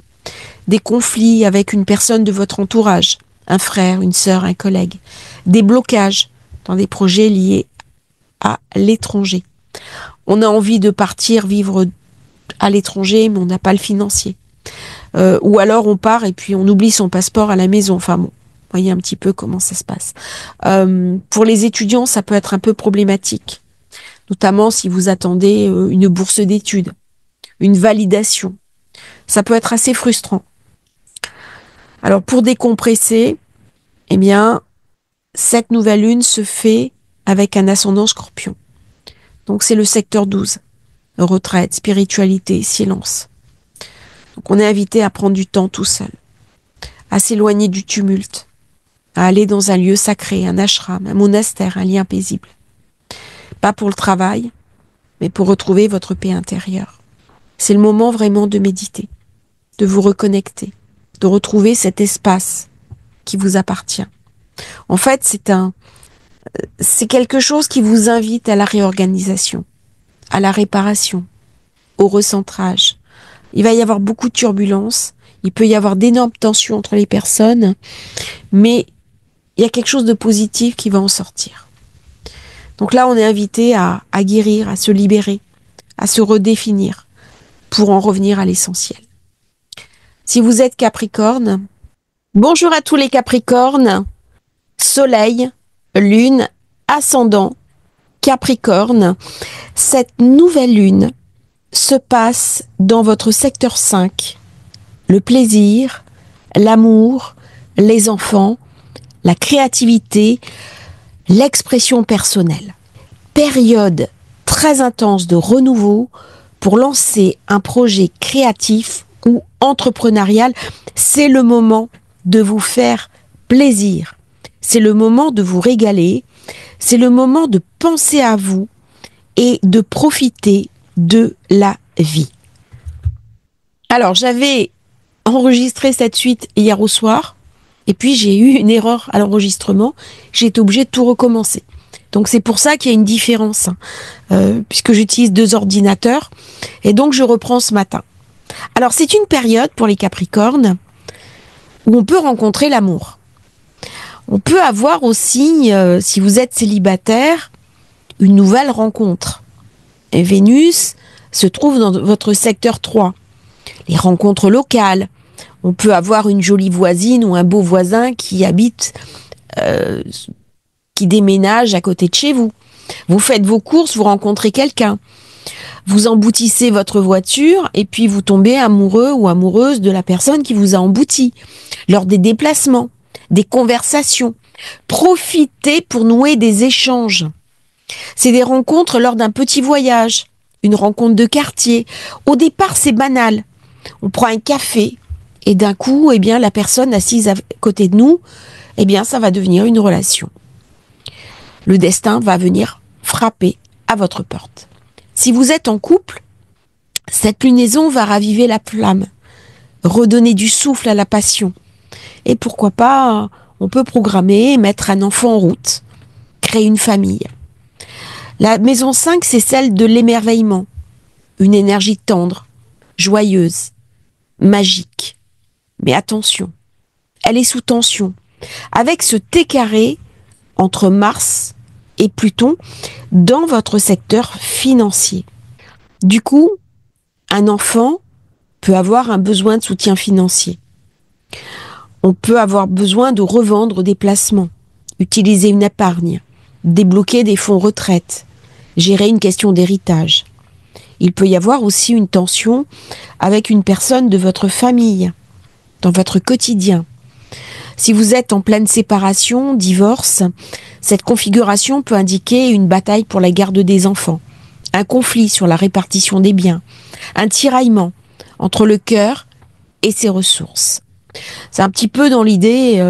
des conflits avec une personne de votre entourage, un frère, une sœur, un collègue, des blocages dans des projets liés à l'étranger. On a envie de partir vivre à l'étranger, mais on n'a pas le financier. Ou alors on part et puis on oublie son passeport à la maison. Enfin bon, voyez un petit peu comment ça se passe. Pour les étudiants, ça peut être un peu problématique, notamment si vous attendez une bourse d'études, une validation. Ça peut être assez frustrant. Alors pour décompresser, eh bien, cette nouvelle lune se fait avec un ascendant Scorpion. Donc c'est le secteur 12. Retraite, spiritualité, silence. Donc on est invité à prendre du temps tout seul, à s'éloigner du tumulte, à aller dans un lieu sacré, un ashram, un monastère, un lien paisible. Pas pour le travail, mais pour retrouver votre paix intérieure. C'est le moment vraiment de méditer, de vous reconnecter, de retrouver cet espace qui vous appartient. En fait, c'est quelque chose qui vous invite à la réorganisation, à la réparation, au recentrage. Il va y avoir beaucoup de turbulences, il peut y avoir d'énormes tensions entre les personnes, mais il y a quelque chose de positif qui va en sortir. Donc là, on est invité à guérir, à se libérer, à se redéfinir pour en revenir à l'essentiel. Si vous êtes Capricorne, bonjour à tous les Capricornes, Soleil, Lune, Ascendant, Capricorne. Cette nouvelle lune se passe dans votre secteur 5. Le plaisir, l'amour, les enfants, la créativité, l'expression personnelle. Période très intense de renouveau pour lancer un projet créatif ou entrepreneurial. C'est le moment de vous faire plaisir. C'est le moment de vous régaler. C'est le moment de penser à vous et de profiter de la vie. Alors, j'avais enregistré cette suite hier au soir, et puis j'ai eu une erreur à l'enregistrement. J'ai été obligée de tout recommencer. Donc c'est pour ça qu'il y a une différence, puisque j'utilise 2 ordinateurs, et donc je reprends ce matin. Alors c'est une période pour les Capricornes où on peut rencontrer l'amour. On peut avoir aussi, si vous êtes célibataire, une nouvelle rencontre. Et Vénus se trouve dans votre secteur 3. Les rencontres locales. On peut avoir une jolie voisine ou un beau voisin qui habite, qui déménage à côté de chez vous. Vous faites vos courses, vous rencontrez quelqu'un. Vous emboutissez votre voiture et puis vous tombez amoureux ou amoureuse de la personne qui vous a embouti lors des déplacements, des conversations. Profitez pour nouer des échanges. C'est des rencontres lors d'un petit voyage, une rencontre de quartier. Au départ, c'est banal. On prend un café et d'un coup, eh bien, la personne assise à côté de nous, eh bien, ça va devenir une relation. Le destin va venir frapper à votre porte. Si vous êtes en couple, cette lunaison va raviver la flamme, redonner du souffle à la passion. Et pourquoi pas, on peut programmer, mettre un enfant en route, créer une famille. La maison 5, c'est celle de l'émerveillement, une énergie tendre, joyeuse, magique. Mais attention, elle est sous tension, avec ce T carré entre Mars et Pluton dans votre secteur financier. Du coup, un enfant peut avoir un besoin de soutien financier. On peut avoir besoin de revendre des placements, utiliser une épargne, débloquer des fonds retraite, gérer une question d'héritage. Il peut y avoir aussi une tension avec une personne de votre famille, dans votre quotidien. Si vous êtes en pleine séparation, divorce, cette configuration peut indiquer une bataille pour la garde des enfants, un conflit sur la répartition des biens, un tiraillement entre le cœur et ses ressources. C'est un petit peu dans l'idée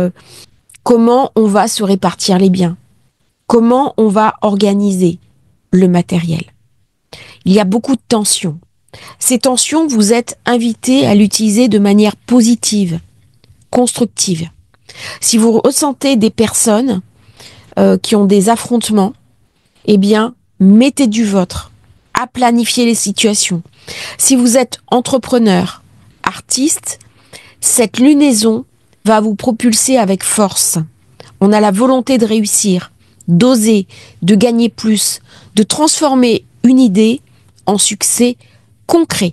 comment on va se répartir les biens, comment on va organiser le matériel. Il y a beaucoup de tensions. Ces tensions, vous êtes invités à l'utiliser de manière positive, constructive. Si vous ressentez des personnes qui ont des affrontements, eh bien, mettez du vôtre à planifier les situations. Si vous êtes entrepreneur, artiste, cette lunaison va vous propulser avec force. On a la volonté de réussir, d'oser, de gagner plus, de transformer une idée en succès concret.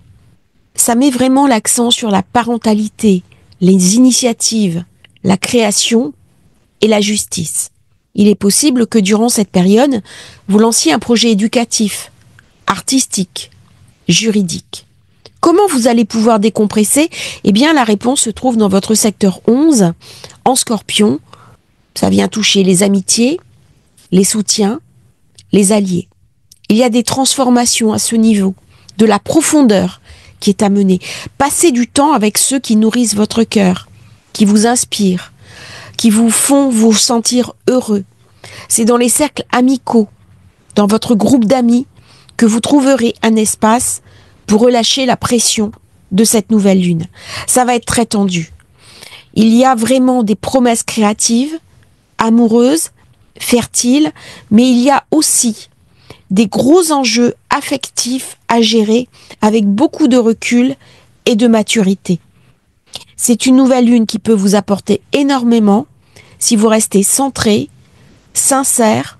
Ça met vraiment l'accent sur la parentalité, les initiatives, la création et la justice. Il est possible que durant cette période, vous lanciez un projet éducatif, artistique, juridique. Comment vous allez pouvoir décompresser? Eh bien, la réponse se trouve dans votre secteur 11, en Scorpion. Ça vient toucher les amitiés, les soutiens, les alliés. Il y a des transformations à ce niveau, de la profondeur qui est à mener. Passez du temps avec ceux qui nourrissent votre cœur, qui vous inspirent, qui vous font vous sentir heureux. C'est dans les cercles amicaux, dans votre groupe d'amis, que vous trouverez un espace pour relâcher la pression de cette nouvelle lune. Ça va être très tendu. Il y a vraiment des promesses créatives, amoureuses, fertiles, mais il y a aussi des gros enjeux affectifs à gérer avec beaucoup de recul et de maturité. C'est une nouvelle lune qui peut vous apporter énormément si vous restez centré, sincère,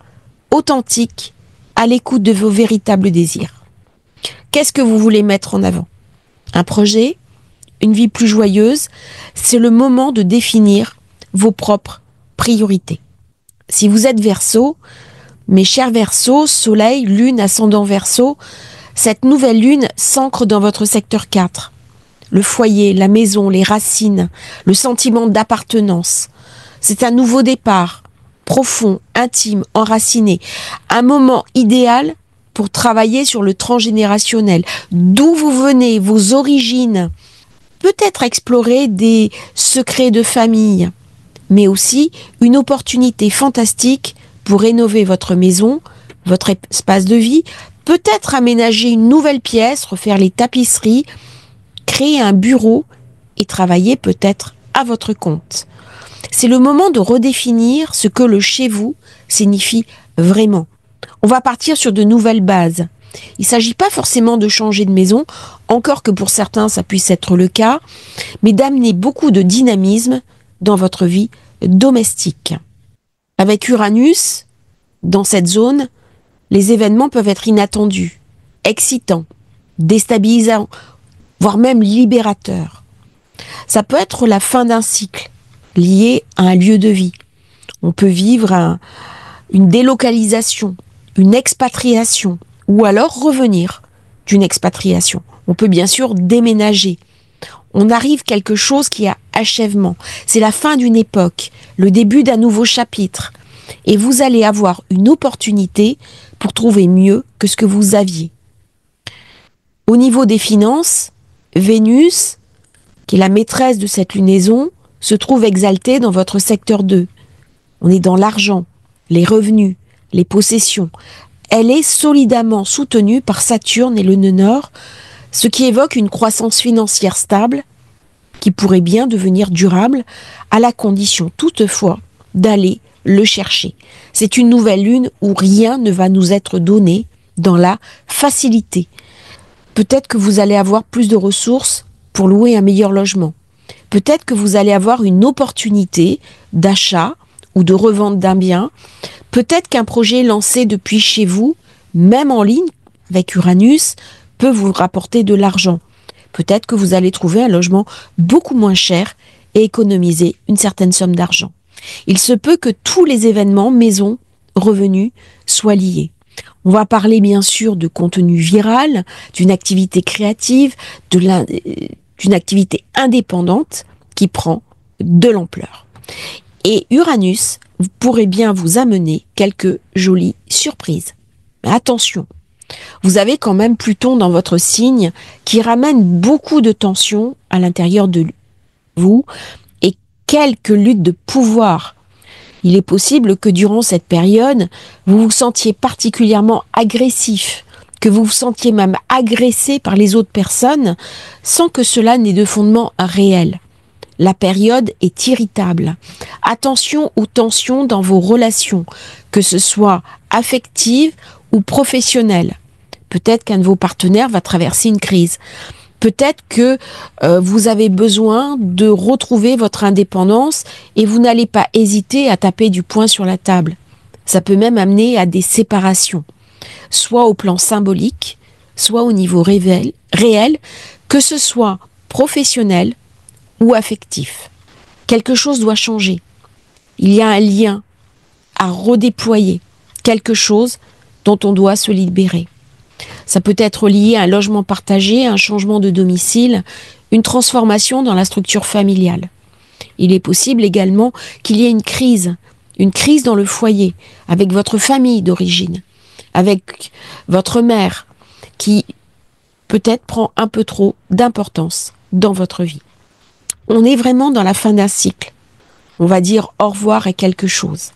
authentique, à l'écoute de vos véritables désirs. Qu'est-ce que vous voulez mettre en avant? Un projet? Une vie plus joyeuse? C'est le moment de définir vos propres priorités. Si vous êtes Verseau, mes chers Verseaux, Soleil, Lune, ascendant Verseau, cette nouvelle lune s'ancre dans votre secteur 4. Le foyer, la maison, les racines, le sentiment d'appartenance. C'est un nouveau départ, profond, intime, enraciné. Un moment idéal pour travailler sur le transgénérationnel. D'où vous venez, vos origines. Peut-être explorer des secrets de famille, mais aussi une opportunité fantastique pour rénover votre maison, votre espace de vie, peut-être aménager une nouvelle pièce, refaire les tapisseries, créer un bureau et travailler peut-être à votre compte. C'est le moment de redéfinir ce que le chez vous signifie vraiment. On va partir sur de nouvelles bases. Il ne s'agit pas forcément de changer de maison, encore que pour certains ça puisse être le cas, mais d'amener beaucoup de dynamisme dans votre vie domestique. Avec Uranus, dans cette zone, les événements peuvent être inattendus, excitants, déstabilisants, voire même libérateurs. Ça peut être la fin d'un cycle lié à un lieu de vie. On peut vivre une délocalisation, une expatriation, ou alors revenir d'une expatriation. On peut bien sûr déménager. On arrive quelque chose qui a achèvement. C'est la fin d'une époque, le début d'un nouveau chapitre. Et vous allez avoir une opportunité pour trouver mieux que ce que vous aviez. Au niveau des finances, Vénus, qui est la maîtresse de cette lunaison, se trouve exaltée dans votre secteur 2. On est dans l'argent, les revenus, les possessions. Elle est solidement soutenue par Saturne et le nœud nord, ce qui évoque une croissance financière stable qui pourrait bien devenir durable, à la condition toutefois d'aller le chercher. C'est une nouvelle lune où rien ne va nous être donné dans la facilité. Peut-être que vous allez avoir plus de ressources pour louer un meilleur logement. Peut-être que vous allez avoir une opportunité d'achat ou de revente d'un bien. Peut-être qu'un projet lancé depuis chez vous, même en ligne, avec Uranus, peut vous rapporter de l'argent. Peut-être que vous allez trouver un logement beaucoup moins cher et économiser une certaine somme d'argent. Il se peut que tous les événements, maison, revenus, soient liés. On va parler bien sûr de contenu viral, d'une activité créative, d'une activité indépendante qui prend de l'ampleur. Et Uranus pourrait bien vous amener quelques jolies surprises. Mais attention, vous avez quand même Pluton dans votre signe qui ramène beaucoup de tensions à l'intérieur de vous et quelques luttes de pouvoir. Il est possible que durant cette période, vous vous sentiez particulièrement agressif, que vous vous sentiez même agressé par les autres personnes sans que cela n'ait de fondement réel. La période est irritable. Attention aux tensions dans vos relations, que ce soit affectives ou professionnelles. Peut-être qu'un de vos partenaires va traverser une crise. Peut-être que vous avez besoin de retrouver votre indépendance et vous n'allez pas hésiter à taper du poing sur la table. Ça peut même amener à des séparations, soit au plan symbolique, soit au niveau réel, que ce soit professionnel ou affectif. Quelque chose doit changer. Il y a un lien à redéployer, quelque chose dont on doit se libérer. Ça peut être lié à un logement partagé, un changement de domicile, une transformation dans la structure familiale. Il est possible également qu'il y ait une crise dans le foyer, avec votre famille d'origine, avec votre mère, qui peut-être prend un peu trop d'importance dans votre vie. On est vraiment dans la fin d'un cycle. On va dire au revoir à quelque chose.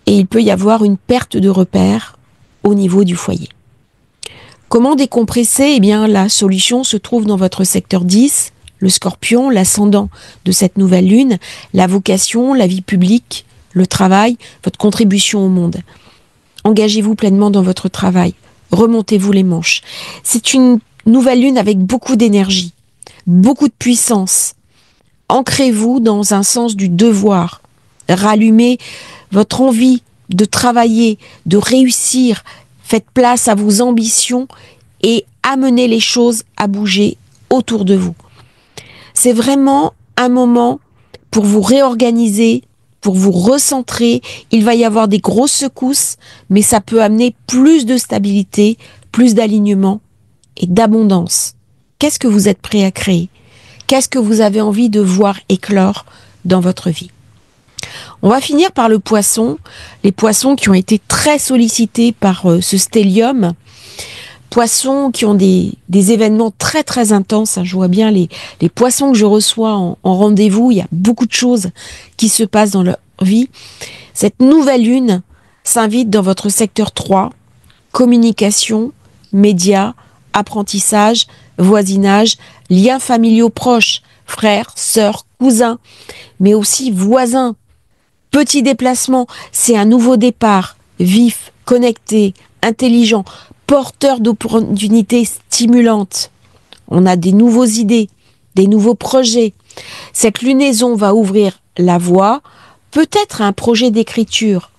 Et il peut y avoir une perte de repères au niveau du foyer. Comment décompresser? Eh bien, la solution se trouve dans votre secteur 10, le Scorpion, l'ascendant de cette nouvelle lune, la vocation, la vie publique, le travail, votre contribution au monde. Engagez-vous pleinement dans votre travail. Remontez-vous les manches. C'est une nouvelle lune avec beaucoup d'énergie, beaucoup de puissance. Ancrez-vous dans un sens du devoir. Rallumez votre envie de travailler, de réussir. Faites place à vos ambitions et amenez les choses à bouger autour de vous. C'est vraiment un moment pour vous réorganiser, pour vous recentrer. Il va y avoir des grosses secousses, mais ça peut amener plus de stabilité, plus d'alignement et d'abondance. Qu'est-ce que vous êtes prêt à créer? Qu'est-ce que vous avez envie de voir éclore dans votre vie? On va finir par le poisson, les poissons qui ont été très sollicités par ce stellium, poissons qui ont des événements très très intenses. Je vois bien les poissons que je reçois en rendez-vous, il y a beaucoup de choses qui se passent dans leur vie. Cette nouvelle lune s'invite dans votre secteur 3, communication, médias, apprentissage, voisinage, liens familiaux proches, frères, sœurs, cousins, mais aussi voisins. Petit déplacement, c'est un nouveau départ, vif, connecté, intelligent, porteur d'opportunités stimulantes. On a des nouvelles idées, des nouveaux projets. Cette lunaison va ouvrir la voie, peut-être à un projet d'écriture.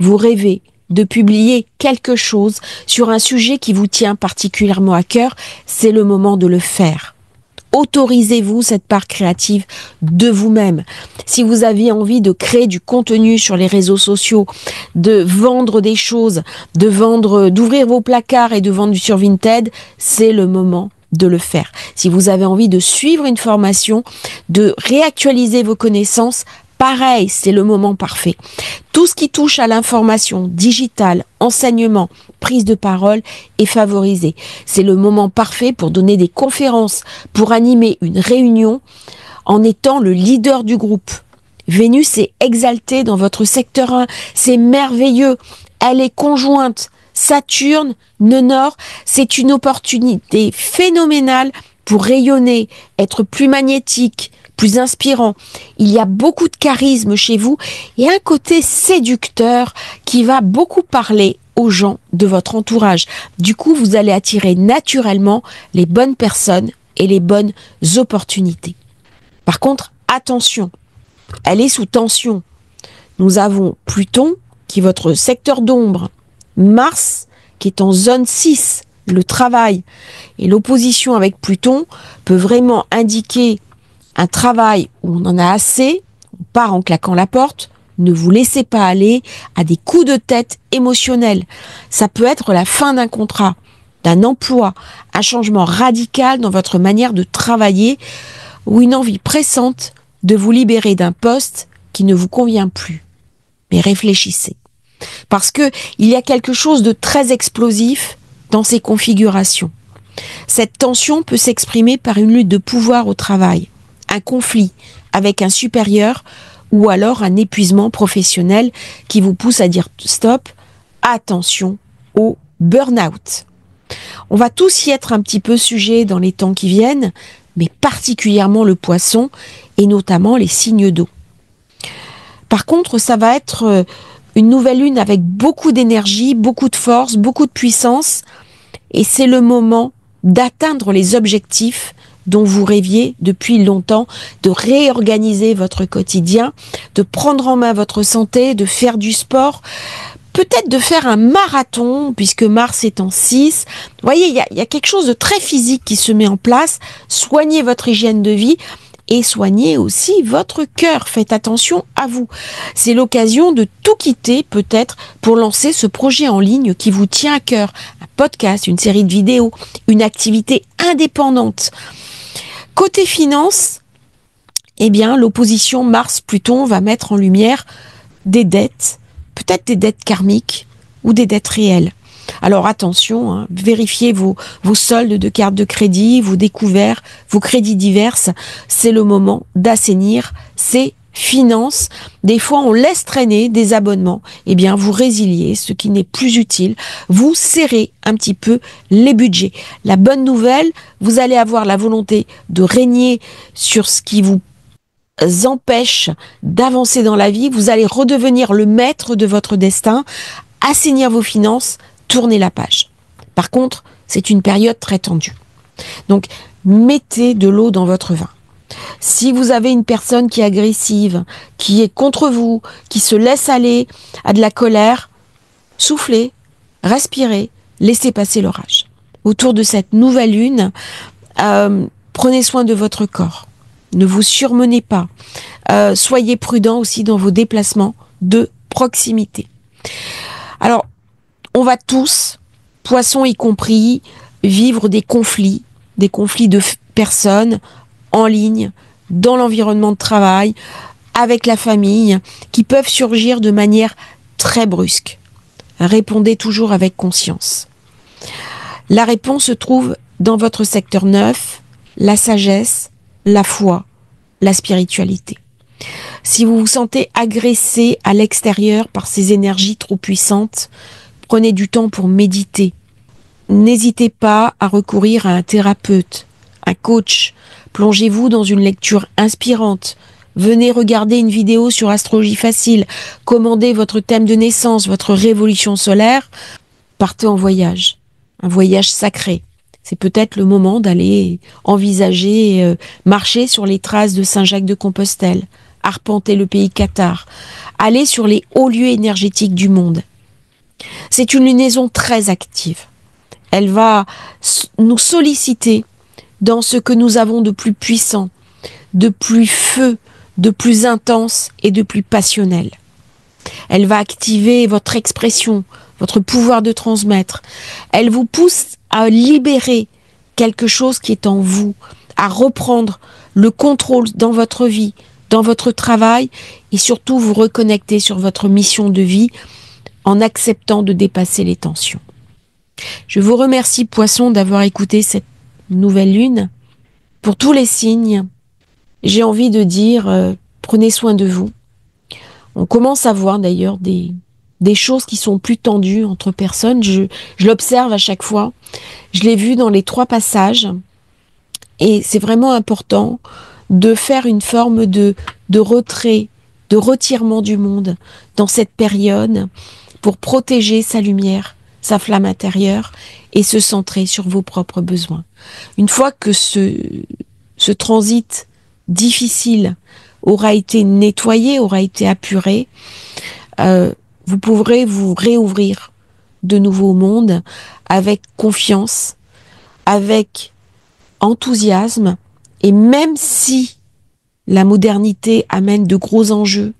Vous rêvez de publier quelque chose sur un sujet qui vous tient particulièrement à cœur, c'est le moment de le faire. Autorisez-vous cette part créative de vous-même. Si vous avez envie de créer du contenu sur les réseaux sociaux, de vendre des choses, d'ouvrir vos placards et de vendre sur Vinted, c'est le moment de le faire. Si vous avez envie de suivre une formation, de réactualiser vos connaissances, pareil, c'est le moment parfait. Tout ce qui touche à l'information digitale, enseignement, prise de parole est favorisé. C'est le moment parfait pour donner des conférences, pour animer une réunion en étant le leader du groupe. Vénus est exaltée dans votre secteur 1, c'est merveilleux. Elle est conjointe. Saturne, nœud nord, c'est une opportunité phénoménale pour rayonner, être plus magnétique, plus inspirant. Il y a beaucoup de charisme chez vous et un côté séducteur qui va beaucoup parler aux gens de votre entourage. Du coup, vous allez attirer naturellement les bonnes personnes et les bonnes opportunités. Par contre, attention, elle est sous tension. Nous avons Pluton, qui est votre secteur d'ombre, Mars, qui est en zone 6, le travail. Et l'opposition avec Pluton peut vraiment indiquer un travail où on en a assez, on part en claquant la porte. Ne vous laissez pas aller à des coups de tête émotionnels. Ça peut être la fin d'un contrat, d'un emploi, un changement radical dans votre manière de travailler ou une envie pressante de vous libérer d'un poste qui ne vous convient plus. Mais réfléchissez. Parce que il y a quelque chose de très explosif dans ces configurations. Cette tension peut s'exprimer par une lutte de pouvoir au travail, un conflit avec un supérieur ou alors un épuisement professionnel qui vous pousse à dire stop, attention au burn-out. On va tous y être un petit peu sujets dans les temps qui viennent, mais particulièrement le poisson et notamment les signes d'eau. Par contre, ça va être une nouvelle lune avec beaucoup d'énergie, beaucoup de force, beaucoup de puissance et c'est le moment d'atteindre les objectifs dont vous rêviez depuis longtemps, de réorganiser votre quotidien, de prendre en main votre santé, de faire du sport, peut-être de faire un marathon, puisque Mars est en 6. Vous voyez, il y a quelque chose de très physique qui se met en place. Soignez votre hygiène de vie et soignez aussi votre cœur. Faites attention à vous. C'est l'occasion de tout quitter peut-être pour lancer ce projet en ligne qui vous tient à cœur. Un podcast, une série de vidéos, une activité indépendante. Côté finance, eh bien, l'opposition Mars-Pluton va mettre en lumière des dettes, peut-être des dettes karmiques ou des dettes réelles. Alors attention, hein, vérifiez vos soldes de cartes de crédit, vos découverts, vos crédits divers. C'est le moment d'assainir ces finances. Des fois, on laisse traîner des abonnements. Eh bien, vous résiliez ce qui n'est plus utile. Vous serrez un petit peu les budgets. La bonne nouvelle, vous allez avoir la volonté de régner sur ce qui vous empêche d'avancer dans la vie. Vous allez redevenir le maître de votre destin, assainir vos finances, tourner la page. Par contre, c'est une période très tendue. Donc, mettez de l'eau dans votre vin. Si vous avez une personne qui est agressive, qui est contre vous, qui se laisse aller à de la colère, soufflez, respirez, laissez passer l'orage. Autour de cette nouvelle lune, prenez soin de votre corps. Ne vous surmenez pas. Soyez prudent aussi dans vos déplacements de proximité. Alors, on va tous, poissons y compris, vivre des conflits de personnes en ligne, dans l'environnement de travail, avec la famille, qui peuvent surgir de manière très brusque. Répondez toujours avec conscience. La réponse se trouve dans votre secteur 9, la sagesse, la foi, la spiritualité. Si vous vous sentez agressé à l'extérieur par ces énergies trop puissantes, prenez du temps pour méditer. N'hésitez pas à recourir à un thérapeute, un coach. Plongez-vous dans une lecture inspirante. Venez regarder une vidéo sur Astrologie Facile. Commandez votre thème de naissance, votre révolution solaire. Partez en voyage. Un voyage sacré. C'est peut-être le moment d'aller envisager, marcher sur les traces de Saint-Jacques de Compostelle, arpenter le pays Qatar, aller sur les hauts lieux énergétiques du monde. C'est une lunaison très active. Elle va nous solliciter dans ce que nous avons de plus puissant, de plus feu, de plus intense et de plus passionnel. Elle va activer votre expression, votre pouvoir de transmettre. Elle vous pousse à libérer quelque chose qui est en vous, à reprendre le contrôle dans votre vie, dans votre travail et surtout vous reconnecter sur votre mission de vie en acceptant de dépasser les tensions. Je vous remercie, Poissons, d'avoir écouté cette nouvelle lune. Pour tous les signes, j'ai envie de dire, prenez soin de vous. On commence à voir d'ailleurs des choses qui sont plus tendues entre personnes. Je l'observe à chaque fois. Je l'ai vu dans les 3 passages. Et c'est vraiment important de faire une forme de retrait, de retirement du monde dans cette période pour protéger sa lumière, sa flamme intérieure et se centrer sur vos propres besoins. Une fois que ce transit difficile aura été nettoyé, aura été apuré, vous pourrez vous réouvrir de nouveau au monde avec confiance, avec enthousiasme, et même si la modernité amène de gros enjeux,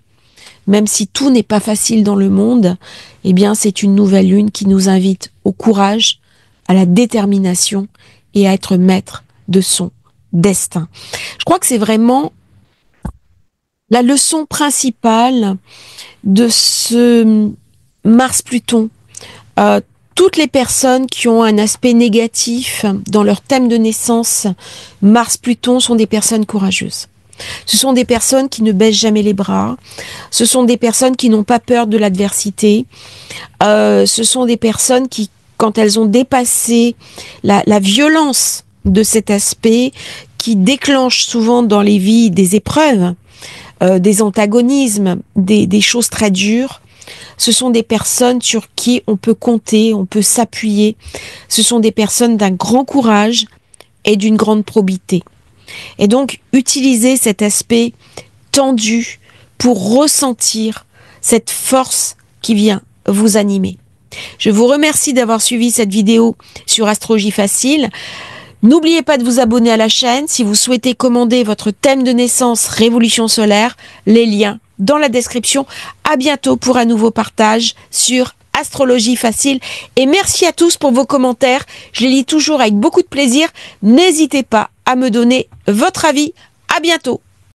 même si tout n'est pas facile dans le monde, eh bien c'est une nouvelle lune qui nous invite au courage, à la détermination et à être maître de son destin. Je crois que c'est vraiment la leçon principale de ce Mars-Pluton. Toutes les personnes qui ont un aspect négatif dans leur thème de naissance, Mars-Pluton, sont des personnes courageuses. Ce sont des personnes qui ne baissent jamais les bras. Ce sont des personnes qui n'ont pas peur de l'adversité. Ce sont des personnes qui, quand elles ont dépassé la violence de cet aspect, qui déclenche souvent dans les vies des épreuves, des antagonismes, des choses très dures, ce sont des personnes sur qui on peut compter, on peut s'appuyer. Ce sont des personnes d'un grand courage et d'une grande probité. Et donc, utilisez cet aspect tendu pour ressentir cette force qui vient vous animer. Je vous remercie d'avoir suivi cette vidéo sur Astrologie Facile. N'oubliez pas de vous abonner à la chaîne si vous souhaitez commander votre thème de naissance Révolution solaire. Les liens dans la description. À bientôt pour un nouveau partage sur Astrologie Facile. Et merci à tous pour vos commentaires. Je les lis toujours avec beaucoup de plaisir. N'hésitez pas à me donner votre avis. À bientôt.